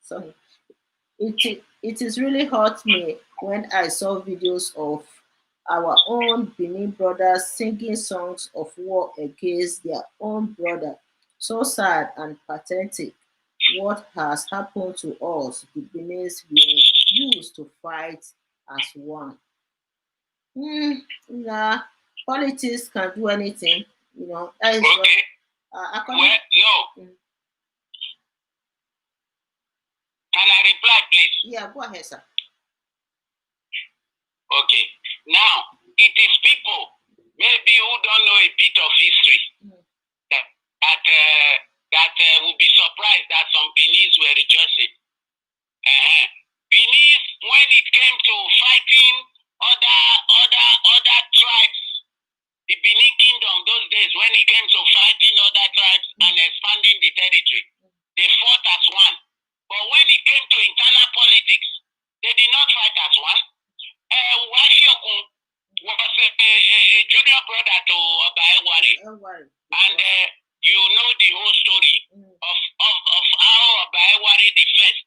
Sorry. It is really hurt me when I saw videos of our own Benin brothers singing songs of war against their own brother. So sad and pathetic. What has happened to us? The Benin's were used to fight as one. Nah, politics can do anything, you know. That is Okay. no. Can I reply, please? Yeah, go ahead, sir. Okay. Now, it is people maybe who don't know a bit of history that will be surprised that some Benis were rejoicing. Benis, when it came to fighting other tribes, the Benin Kingdom those days, when it came to fighting other tribes and expanding the territory, they fought as one. But when it came to internal politics, they did not fight as one. Washiokun was a junior brother to Obaiwari. And you know the whole story of how Obaiwari the first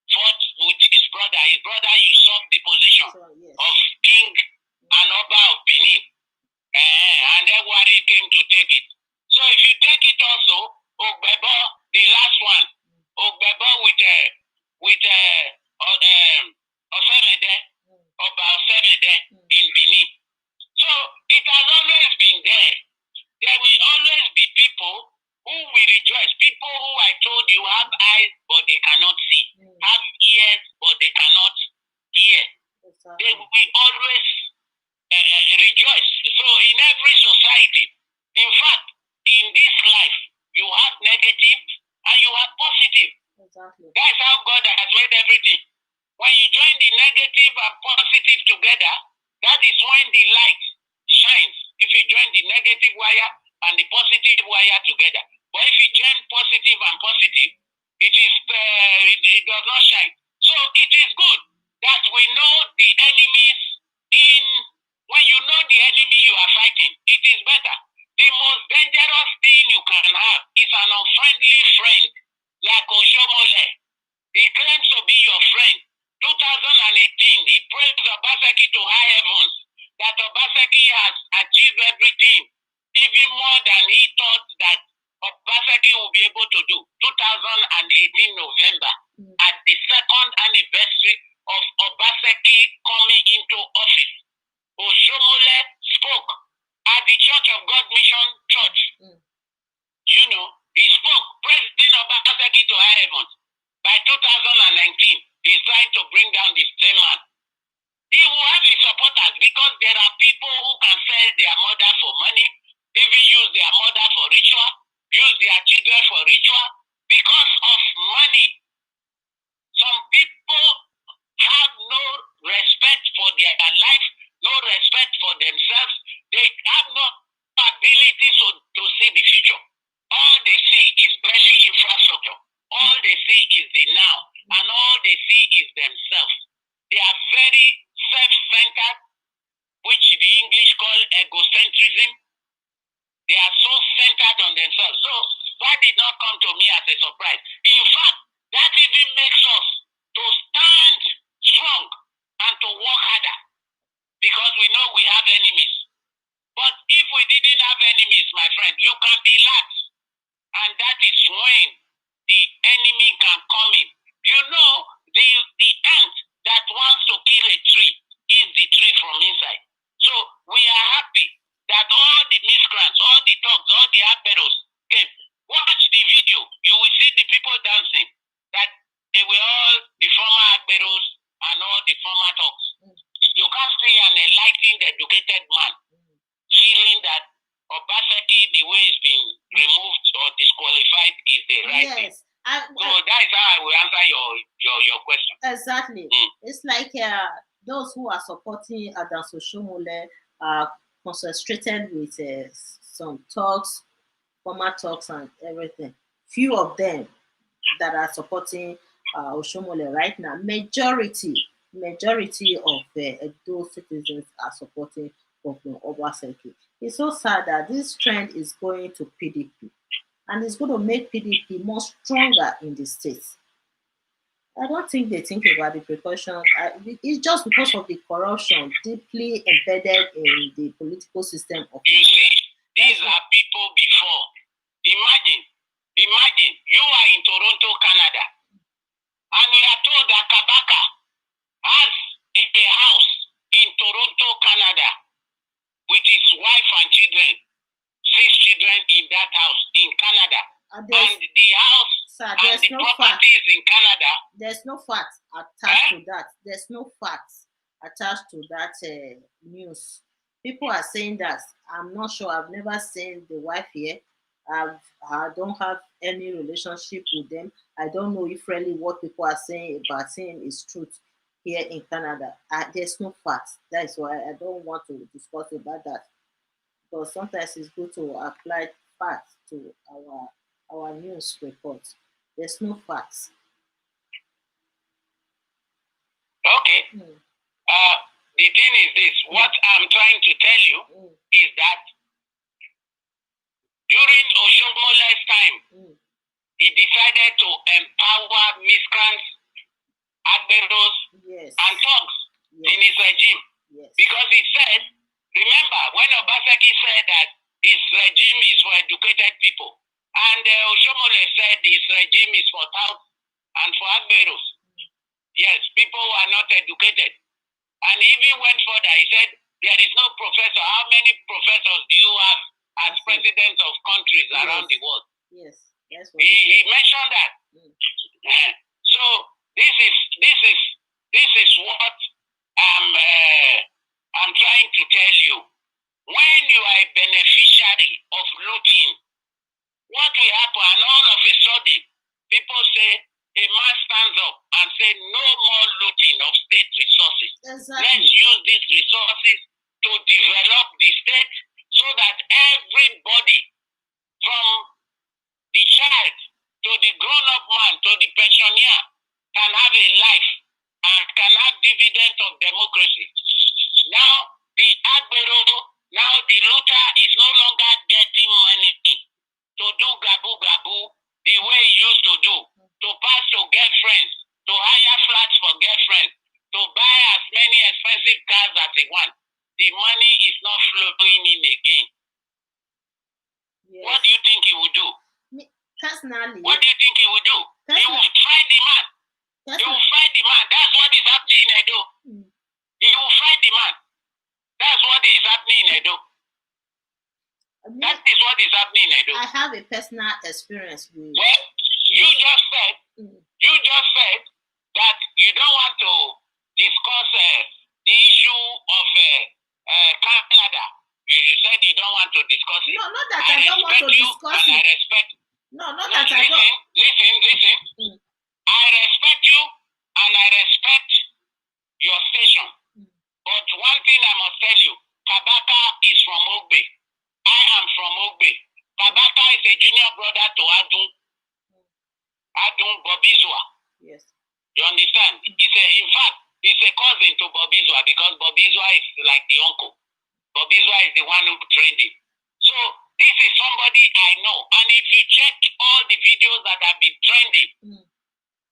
fought with his brother. His brother usurped the position of king and Oba of Benin. And then Wari came to take it. So if you take it also, Ogbebo, the last one, Ogbebo with Osemede, Oba Osemede in Benin. So it has always been there. There will always be people who will rejoice. People who I told you have eyes but they cannot see, have ears but they cannot hear. They will always rejoice. So in every society, in fact, in this life, you have negative and you have positive. Exactly. That's how God has made everything. When you join the negative and positive together, that is when the light shines. If you join the negative wire and the positive wire together. But if you join positive and positive, it does not shine. So it is good that we know the enemies in. When you know the enemy you are fighting, it is better. The most dangerous thing you can have is an unfriendly friend like Oshomole. He claims to be your friend. 2018, he praised Obaseki to high heavens that Obaseki has achieved everything, even more than he thought that Obaseki will be able to do. 2018 November, at the second anniversary of Obaseki coming into office, Oshomole spoke at the Church of God Mission Church. You know, he spoke, praising Obaseki to high heavens. by 2019, he's trying to bring down the same man. He will have his supporters because there are people who can sell their mother for money, even use their mother for ritual, use their children for ritual because of money. Some people have no respect for their life, no respect for themselves. They have no ability to see the future. All they see is barely infrastructure. All they see is the now. And all they see is themselves. They are very self-centered, which the English call egocentrism. They are so centered on themselves. So that did not come to me as a surprise. In fact, that even makes us to stand strong and to work harder because we know we have enemies. But if we didn't have enemies, my friend, you can be lax. And that is when the enemy can come in. You know, the ant that wants to kill a tree is the tree from inside. So we are happy that all the miscreants, all the thugs, all the admirals came. Watch the video. You will see the people dancing. That they were all the former admirals and all the former thugs. You can't see an enlightened, educated man feeling that Obaseki, the way he's been removed or disqualified, is the right thing. So that is how I will answer your question. Exactly. It's like those who are supporting Adam Soshomole are concentrated with some talks, former talks and everything. Few of them that are supporting Oshomole right now. Majority of those citizens are supporting Governor Obaseki. It's so sad that this trend is going to PDP, and it's going to make PDP more stronger in the states. I don't think they think about the precautions. It's just because of the corruption deeply embedded in the political system of you see, these are people before. Imagine, you are in Toronto, Canada, and you are told that Kabaka has a house in Toronto, Canada, with his wife and children, 6 children in that house in Canada. And the house and the properties in Canada. There's no facts attached to that. There's no facts attached to that news. People are saying that. I'm not sure. I've never seen the wife here. I don't have any relationship with them. I don't know if really what people are saying about him is truth here in Canada. There's no facts. That is why I don't want to discuss about that. Because sometimes it's good to apply facts to our news reports. There's no facts. Okay. The thing is this. What I'm trying to tell you is that during Oshomole's time, he decided to empower miscreants, admirals, and thugs in his regime. Because he said, remember, when Obaseki said that his regime is for educated people, and Oshomole said his regime is for touts and for admirals. Yes, people who are not educated. And he even went further. He said, there is no professor. How many professors do you have as presidents of countries around the world? Yes, that's what he mentioned that. So this is what I'm trying to tell you. When you are a beneficiary of looting, what will happen? And all of a sudden, people say, a man stands up and say, no more looting of state resources. Exactly. Let's use these resources to develop the state so that everybody, from the child to the grown-up man to the pensioner, can have a life and can have dividends of democracy. Now, the admiral, now the looter is no longer getting money to do gabu the way he used to do, to pass to girlfriends, to hire flats for girlfriends, to buy as many expensive cars as he wants. The money is not flowing in again. Yes. What do you think he will do? Personally. What do you think he will do? He will fight the man. He will fight the man. That's what is happening in Edo. He will fight the man. That's what is happening in Edo. That is what is happening in Edo. I have a personal experience with. Well, you just not that I don't want to discuss it. I respect. No, not that I don't. Listen. I respect you and I respect your station. But one thing I must tell you, Kabaka is from Ogbe. I am from Ogbe. Kabaka is a junior brother to Adun Bobizwa. Yes. You understand? In fact, he's a cousin to Bobizwa because Bobizwa is like the uncle. Bobizwa is the one who trained him. So this is somebody I know. And if you check all the videos that have been trending,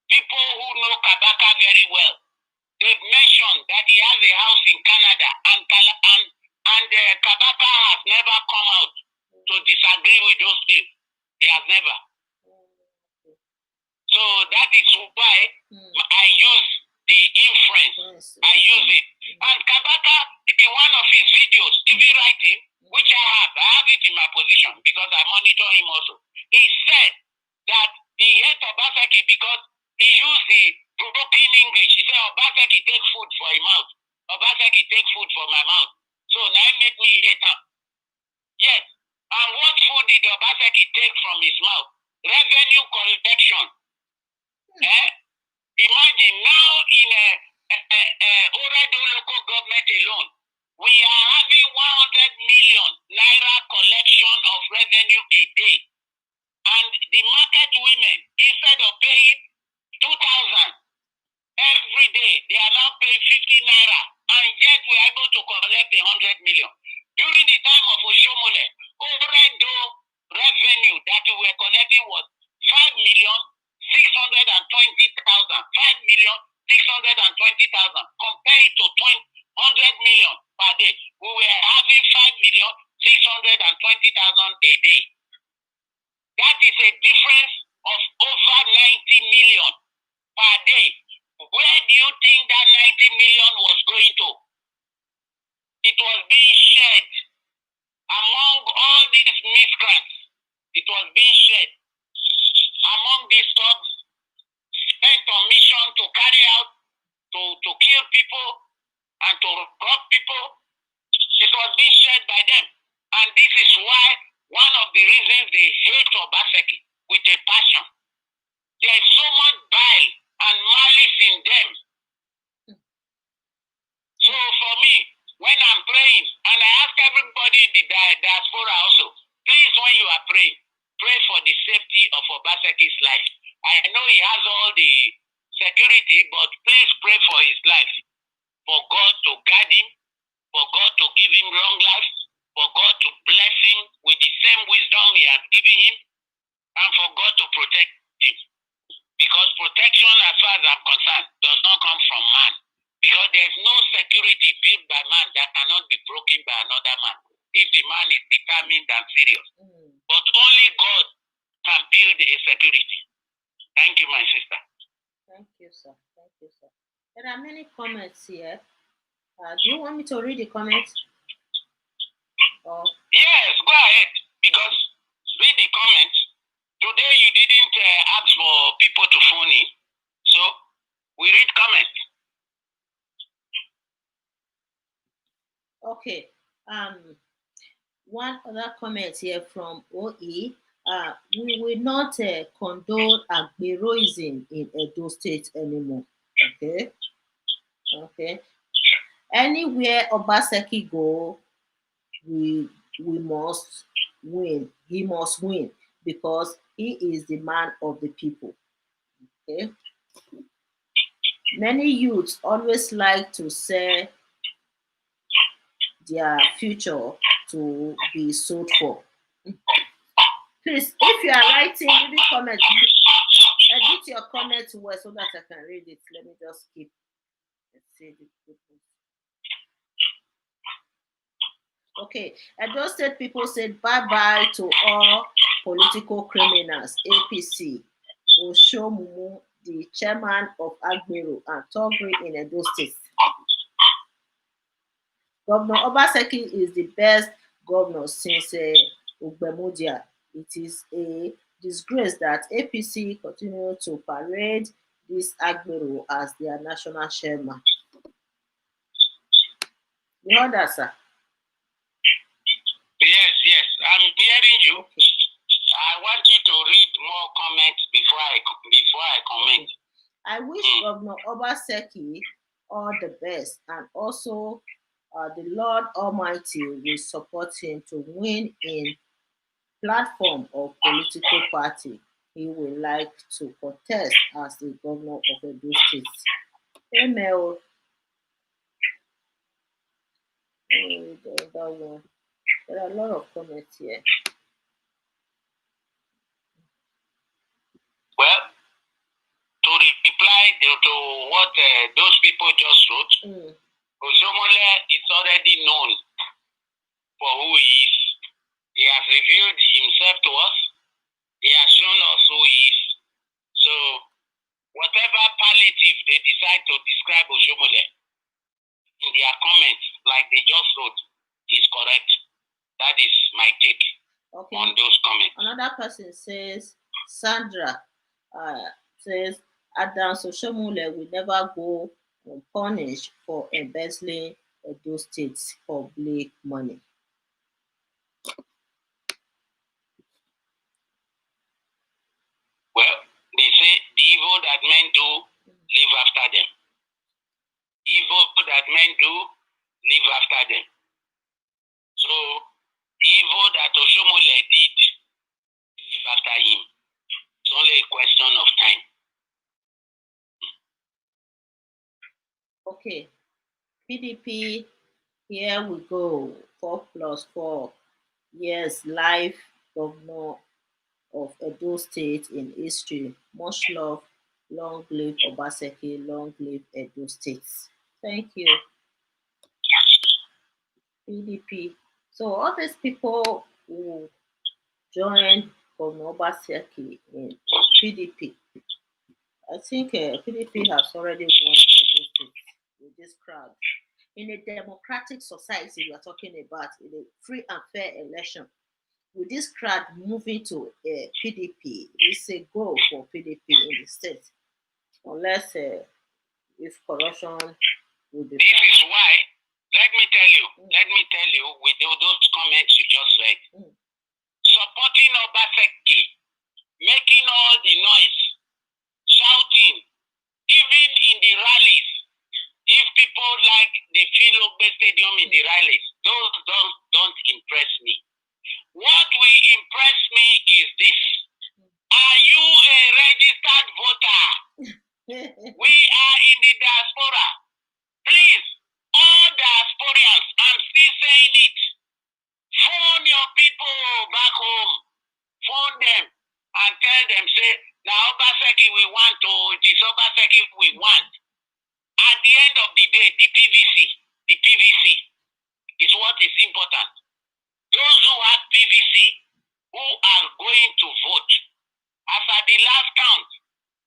people who know Kabaka very well, they've mentioned that he has a house in Canada and Kabaka has never come out to disagree with those people. They have never. So that is why I use the inference. I use it. And Kabaka, in one of his videos, TV writing, which I have it in my position because I monitor him also. He said that he hate Obaseki because he used the broken English. He said, Obaseki take food for his mouth. Obaseki take food for my mouth. So now make me hate him. Yes. And what food did Obaseki take from his mouth? Revenue collection. Imagine now in Oredo local government alone, we are having 100 million naira collection of revenue a day. And the market women, instead of paying 2,000 every day, they are now paying 50 naira. And yet we are able to collect 100 million. During the time of Oshomole, Oredo revenue that we were collecting was 5,620,000. 5,620,000 compared to 100 million per day. We were having 5,620,000 a day. That is a difference of over 90 million per day. Where do you think that 90 million was going to? It was being shared among all these miscreants. It was being shared among these thugs sent on mission to carry out, to kill people and to rob people. It was being shared by them. And this is why one of the reasons they hate Obaseki with a passion. There is so much bile and malice in them. So for me, when I'm praying, and I ask everybody in the diaspora also, please when you are praying, pray for the safety of Obaseki's life. I know he has all the security, but please pray for his life. For God to guide him, for God to give him long life, for God to bless him with the same wisdom he has given him, and for God to protect him. Because protection, as far as I'm concerned, does not come from man. Because there's no security built by man that cannot be broken by another man if the man is determined and serious. But only God can build a security. Thank you, my sister. Thank you, sir. Thank you, sir. There are many comments here. Do you want me to read the comments? Yes, go ahead. Because read the comments. Today you didn't ask for people to phone in, so we read comments. Okay. One other comment here from OE. We will not condone agberoism in Edo State anymore. Okay. Okay. Anywhere Obaseki go, we must win. He must win because he is the man of the people. Okay. Many youths always like to say their future to be sold for. Please, if you are writing, leave comments. Edit your comments well so that I can read it. Let me just keep. Let's see the people. Okay, Edo State people said bye-bye to all political criminals. APC Oshomumu, the chairman of Agbero and Togri in Edo State. Governor Obaseki is the best governor since Ogbemudia. It is a disgrace that APC continue to parade this Agbero as their national chairman. You heard that, sir? Yes, I'm hearing you. Okay. I want you to read more comments before I comment. Okay. I wish Governor Obaseki all the best, and also the Lord Almighty will support him to win in platform of political party he will like to contest as the governor of Edo State. Amen. The other one. There are a lot of comments here. Well, to reply to what those people just wrote, Osomole is already known for who he is. He has revealed himself to us. He has shown us who he is. So, whatever palliative they decide to describe Osomole in their comments, like they just wrote, is correct. That is my take on those comments. Another person says, Sandra says, Adam Osomole will never go unpunished for embezzling Edo State's public money. Well, they say the evil that men do, live after them. Evil that men do, live after them. So, the evil that Osomole did, live after him. It's only a question of time. Okay. PDP, here we go. 4+4 years life governor of Edo State in history. Much love. Long live Obaseki. Long live Edo State. Thank you. PDP. So all these people who joined Governor Obaseki in PDP, I think PDP has already won Edo State with this crowd. In a democratic society, we are talking about in a free and fair election, with this crowd moving to PDP, it's a goal for PDP in the state, unless if corruption will be. This is why, let me tell you, with those comments you just read, supporting Obaseki, making all the noise, shouting, even in the rallies. If people like the Ogbe Stadium in the rallies, those don't impress me. What will impress me is this. Are you a registered voter? We are in the diaspora. Please, all diasporians, I'm still saying it. Phone your people back home. Phone them and tell them, say, now Obaseki we want to, it is Obaseki we want. At the end of the day, the PVC is what is important. Those who have PVC, who are going to vote, as at the last count,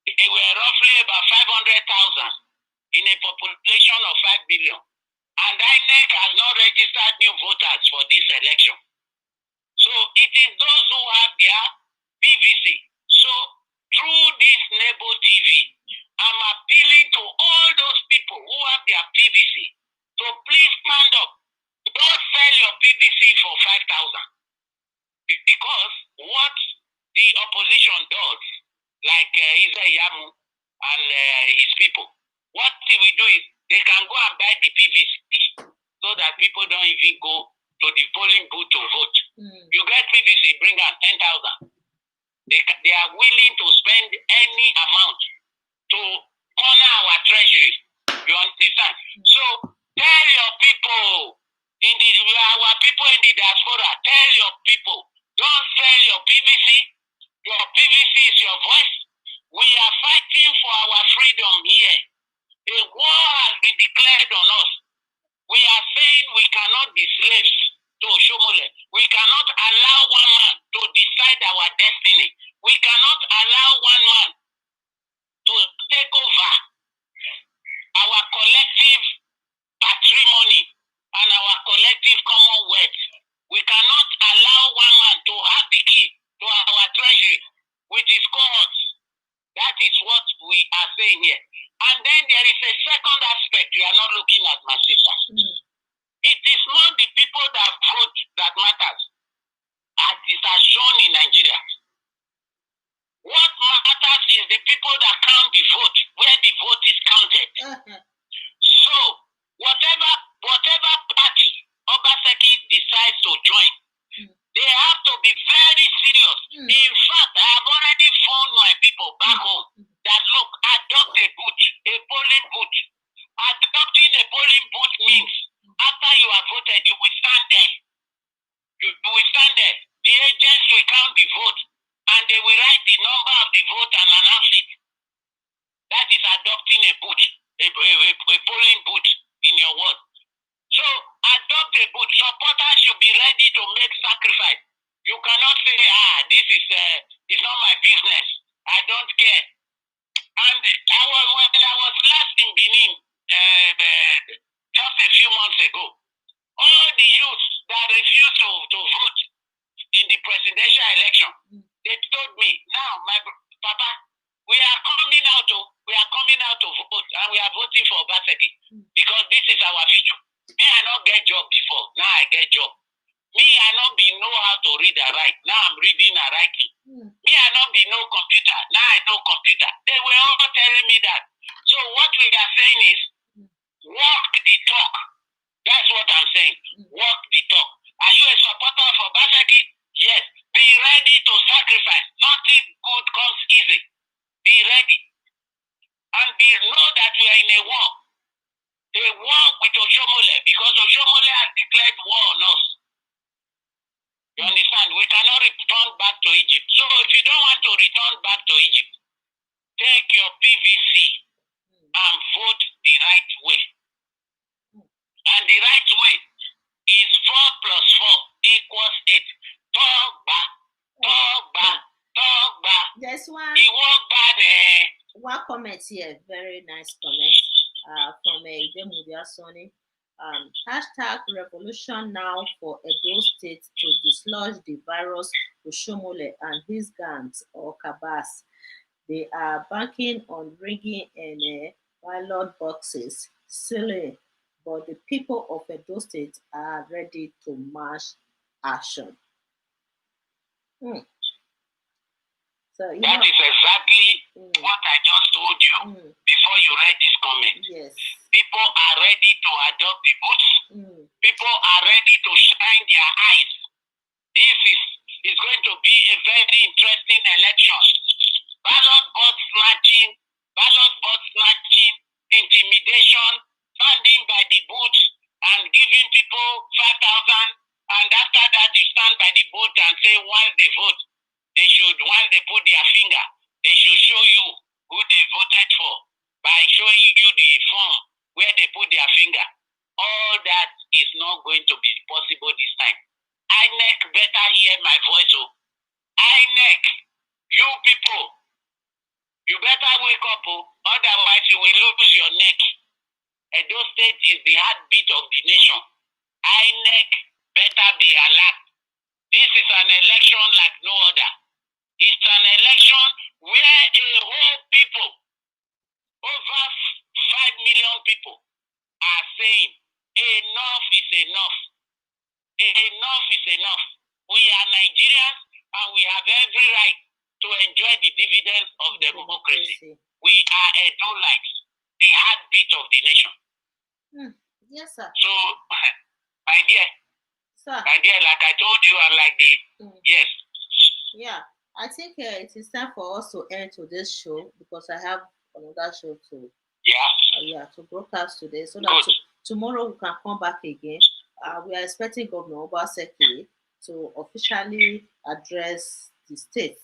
they were roughly about 500,000 in a population of 5 billion. And INEC has not registered new voters for this election. So it is those who have their PVC. So through this Nebo TV, I'm appealing to all those people who have their PVC to please stand up. Don't sell your PVC for 5,000. Because what the opposition does, like Israel Yamu and his people, what they will do is they can go and buy the PVC so that people don't even go to the polling booth to vote. You get PVC, bring out 10,000. They are willing to spend any amount to corner our treasury. You understand? So tell your people our people in the diaspora, tell your people, don't sell your PVC. Your PVC is your voice. We are fighting for our freedom here. A war has been declared on us. We are saying we cannot be slaves to Osomole. We cannot allow one man to decide our destiny. We cannot allow one man to take over our collective patrimony and our collective commonwealth. We cannot allow one man to have the key to our treasury with his cohorts. That is what we are saying here. And then there is a second aspect we are not looking at, my sister. It is not the people that vote that matters. as it has shown in Nigeria. What matters is the people that count the vote, where the vote is counted. So, whatever party Obaseki decides to join, they have to be very serious. In fact, I have already phoned my people back home that look, adopt a booth, a polling booth. Adopting a polling booth means after you have voted, you will stand there. You will stand there. The agents will count the vote and they will write the number of the vote and announce it. That is adopting a booth, a polling booth in your ward. So adopt a booth. Supporters should be ready to make sacrifice. You cannot say, this is it's not my business. I don't care. And when I was last in Benin, just a few months ago, all the youths that refused to vote in the presidential election, they told me, now, my papa, we are coming out to vote, and we are voting for Obaseki because this is our future. Me, I not get job before. Now I get job. Me, I not be know how to read and write. Now I'm reading and writing. Me, I not be know computer. Now I know computer. They were all telling me that. So what we are saying is, walk the talk. That's what I'm saying. Walk the talk. Are you a supporter of Obaseki? Yes. Be ready to sacrifice. Nothing good comes easy. Be ready. And know that we are in a war. A war with Oshomole, because Oshomole has declared war on us. You understand? We cannot return back to Egypt. So if you don't want to return back to Egypt, take your PVC and vote the right way. And the right way is 4 plus 4 equals 8. Talk back, talk back, talk back. There's one. He walk back there. One comment here, very nice comment from Idemudia Sonny. Hashtag revolution now for Edo State to dislodge the virus Oshomole and his gangs or cabas. They are banking on bringing in ballot boxes, silly, but the people of Edo State are ready to march action. So, that is exactly what I just told you before you read this comment. Yes. People are ready to adopt the boots. People are ready to shine their eyes. This is going to be a very interesting election. Ballot box snatching, intimidation, standing by the booth and giving people 5,000, and after that you stand by the booth and say once they vote, once they put their finger, they should show you who they voted for by showing you the form where they put their finger. All that is not going to be possible this time. INEC better hear my voice. INEC, you people, you better wake up. Otherwise you will lose your neck. Edo State is the heartbeat of the nation. INEC better be alert. This is an election like no other. It's an election where a whole people, over 5 million people, are saying enough is enough. Enough is enough. We are Nigerians and we have every right to enjoy the dividends of democracy. We are Edo-lites, the heartbeat of the nation. Yes, sir. So, my dear, like I told you, I'm like the yes. Yeah, I think it is time for us to end today's show because I have another show to to broadcast today, so that tomorrow we can come back again. We are expecting Governor Obaseki to officially address the state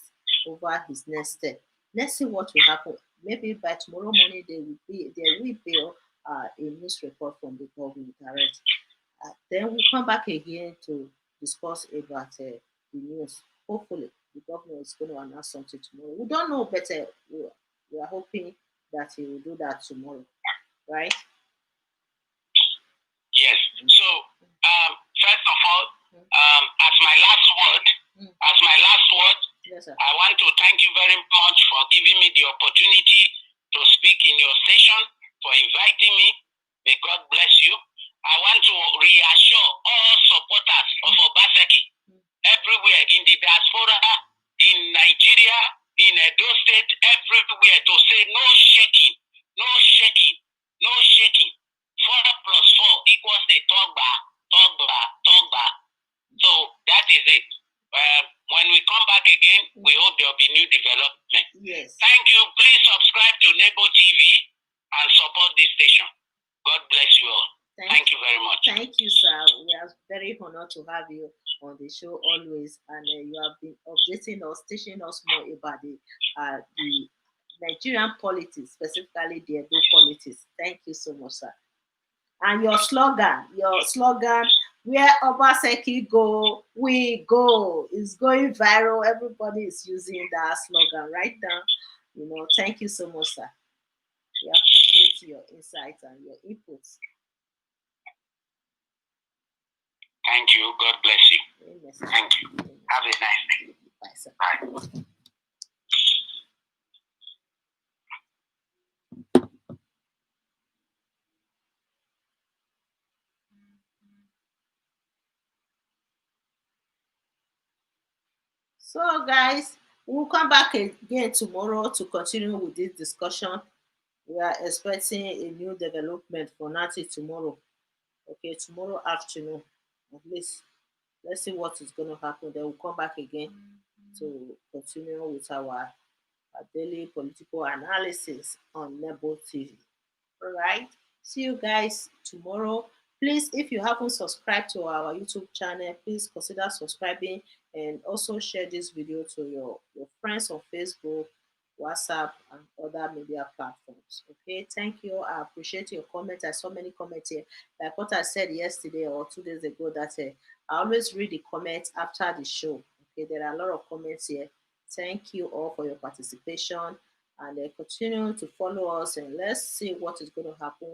over his next step. Let's see what will happen. Maybe by tomorrow morning there will be a news report from the government direct. Then we'll come back again to discuss about the news. Hopefully, the governor is going to announce something tomorrow. We don't know better. We are hoping that he will do that tomorrow, right? Yes. So, first of all, as my last word, yes, sir. I want to thank you very much for giving me the opportunity to speak in your station, for inviting me. May God bless you. I want to reassure all supporters of Obaseki, everywhere, in the diaspora, in Nigeria, in Edo State, everywhere, to say no shaking, no shaking, no shaking. 4 plus 4 equals a togba, togba, togba. So that is it. When we come back again, we hope there will be new development. Yes. Thank you. Please subscribe to Nebo TV and support this station. God bless you all. Thank you very much. Thank you, sir. We are very honored to have you on the show always, and you have been updating us, teaching us more about the Nigerian politics, specifically the Edo politics. Thank you so much, sir. And your slogan, where Obaseki go, we go, is going viral. Everybody is using that slogan right now. Thank you so much, sir. We appreciate your insights and your inputs. Thank you. God bless you. Yes, thank you. Have a nice day. Bye, sir. Bye. So, guys, we'll come back again tomorrow to continue with this discussion. We are expecting a new development for Nati tomorrow. Okay, tomorrow afternoon. At least, let's see what is going to happen. Then we'll come back again to continue with our daily political analysis on Nebo TV. All right. See you guys tomorrow. Please, if you haven't subscribed to our YouTube channel, please consider subscribing and also share this video to your friends on Facebook, WhatsApp, and other media platforms. Okay, thank you. I appreciate your comments. I saw many comments here. Like what I said yesterday or 2 days ago, that I always read the comments after the show. Okay, there are a lot of comments here. Thank you all for your participation, and continue to follow us, and let's see what is going to happen,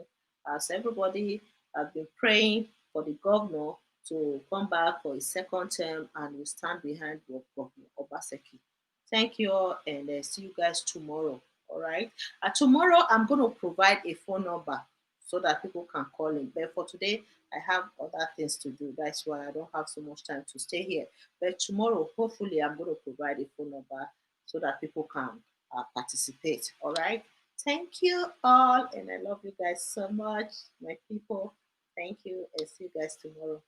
as everybody has been praying for the governor to come back for his second term, and we stand behind Governor Obaseki. Thank you all, and see you guys tomorrow. All right. Tomorrow I'm going to provide a phone number so that people can call in. But for today, I have other things to do. That's why I don't have so much time to stay here. But tomorrow, hopefully, I'm going to provide a phone number so that people can participate. All right. Thank you all, and I love you guys so much, my people. Thank you, and see you guys tomorrow.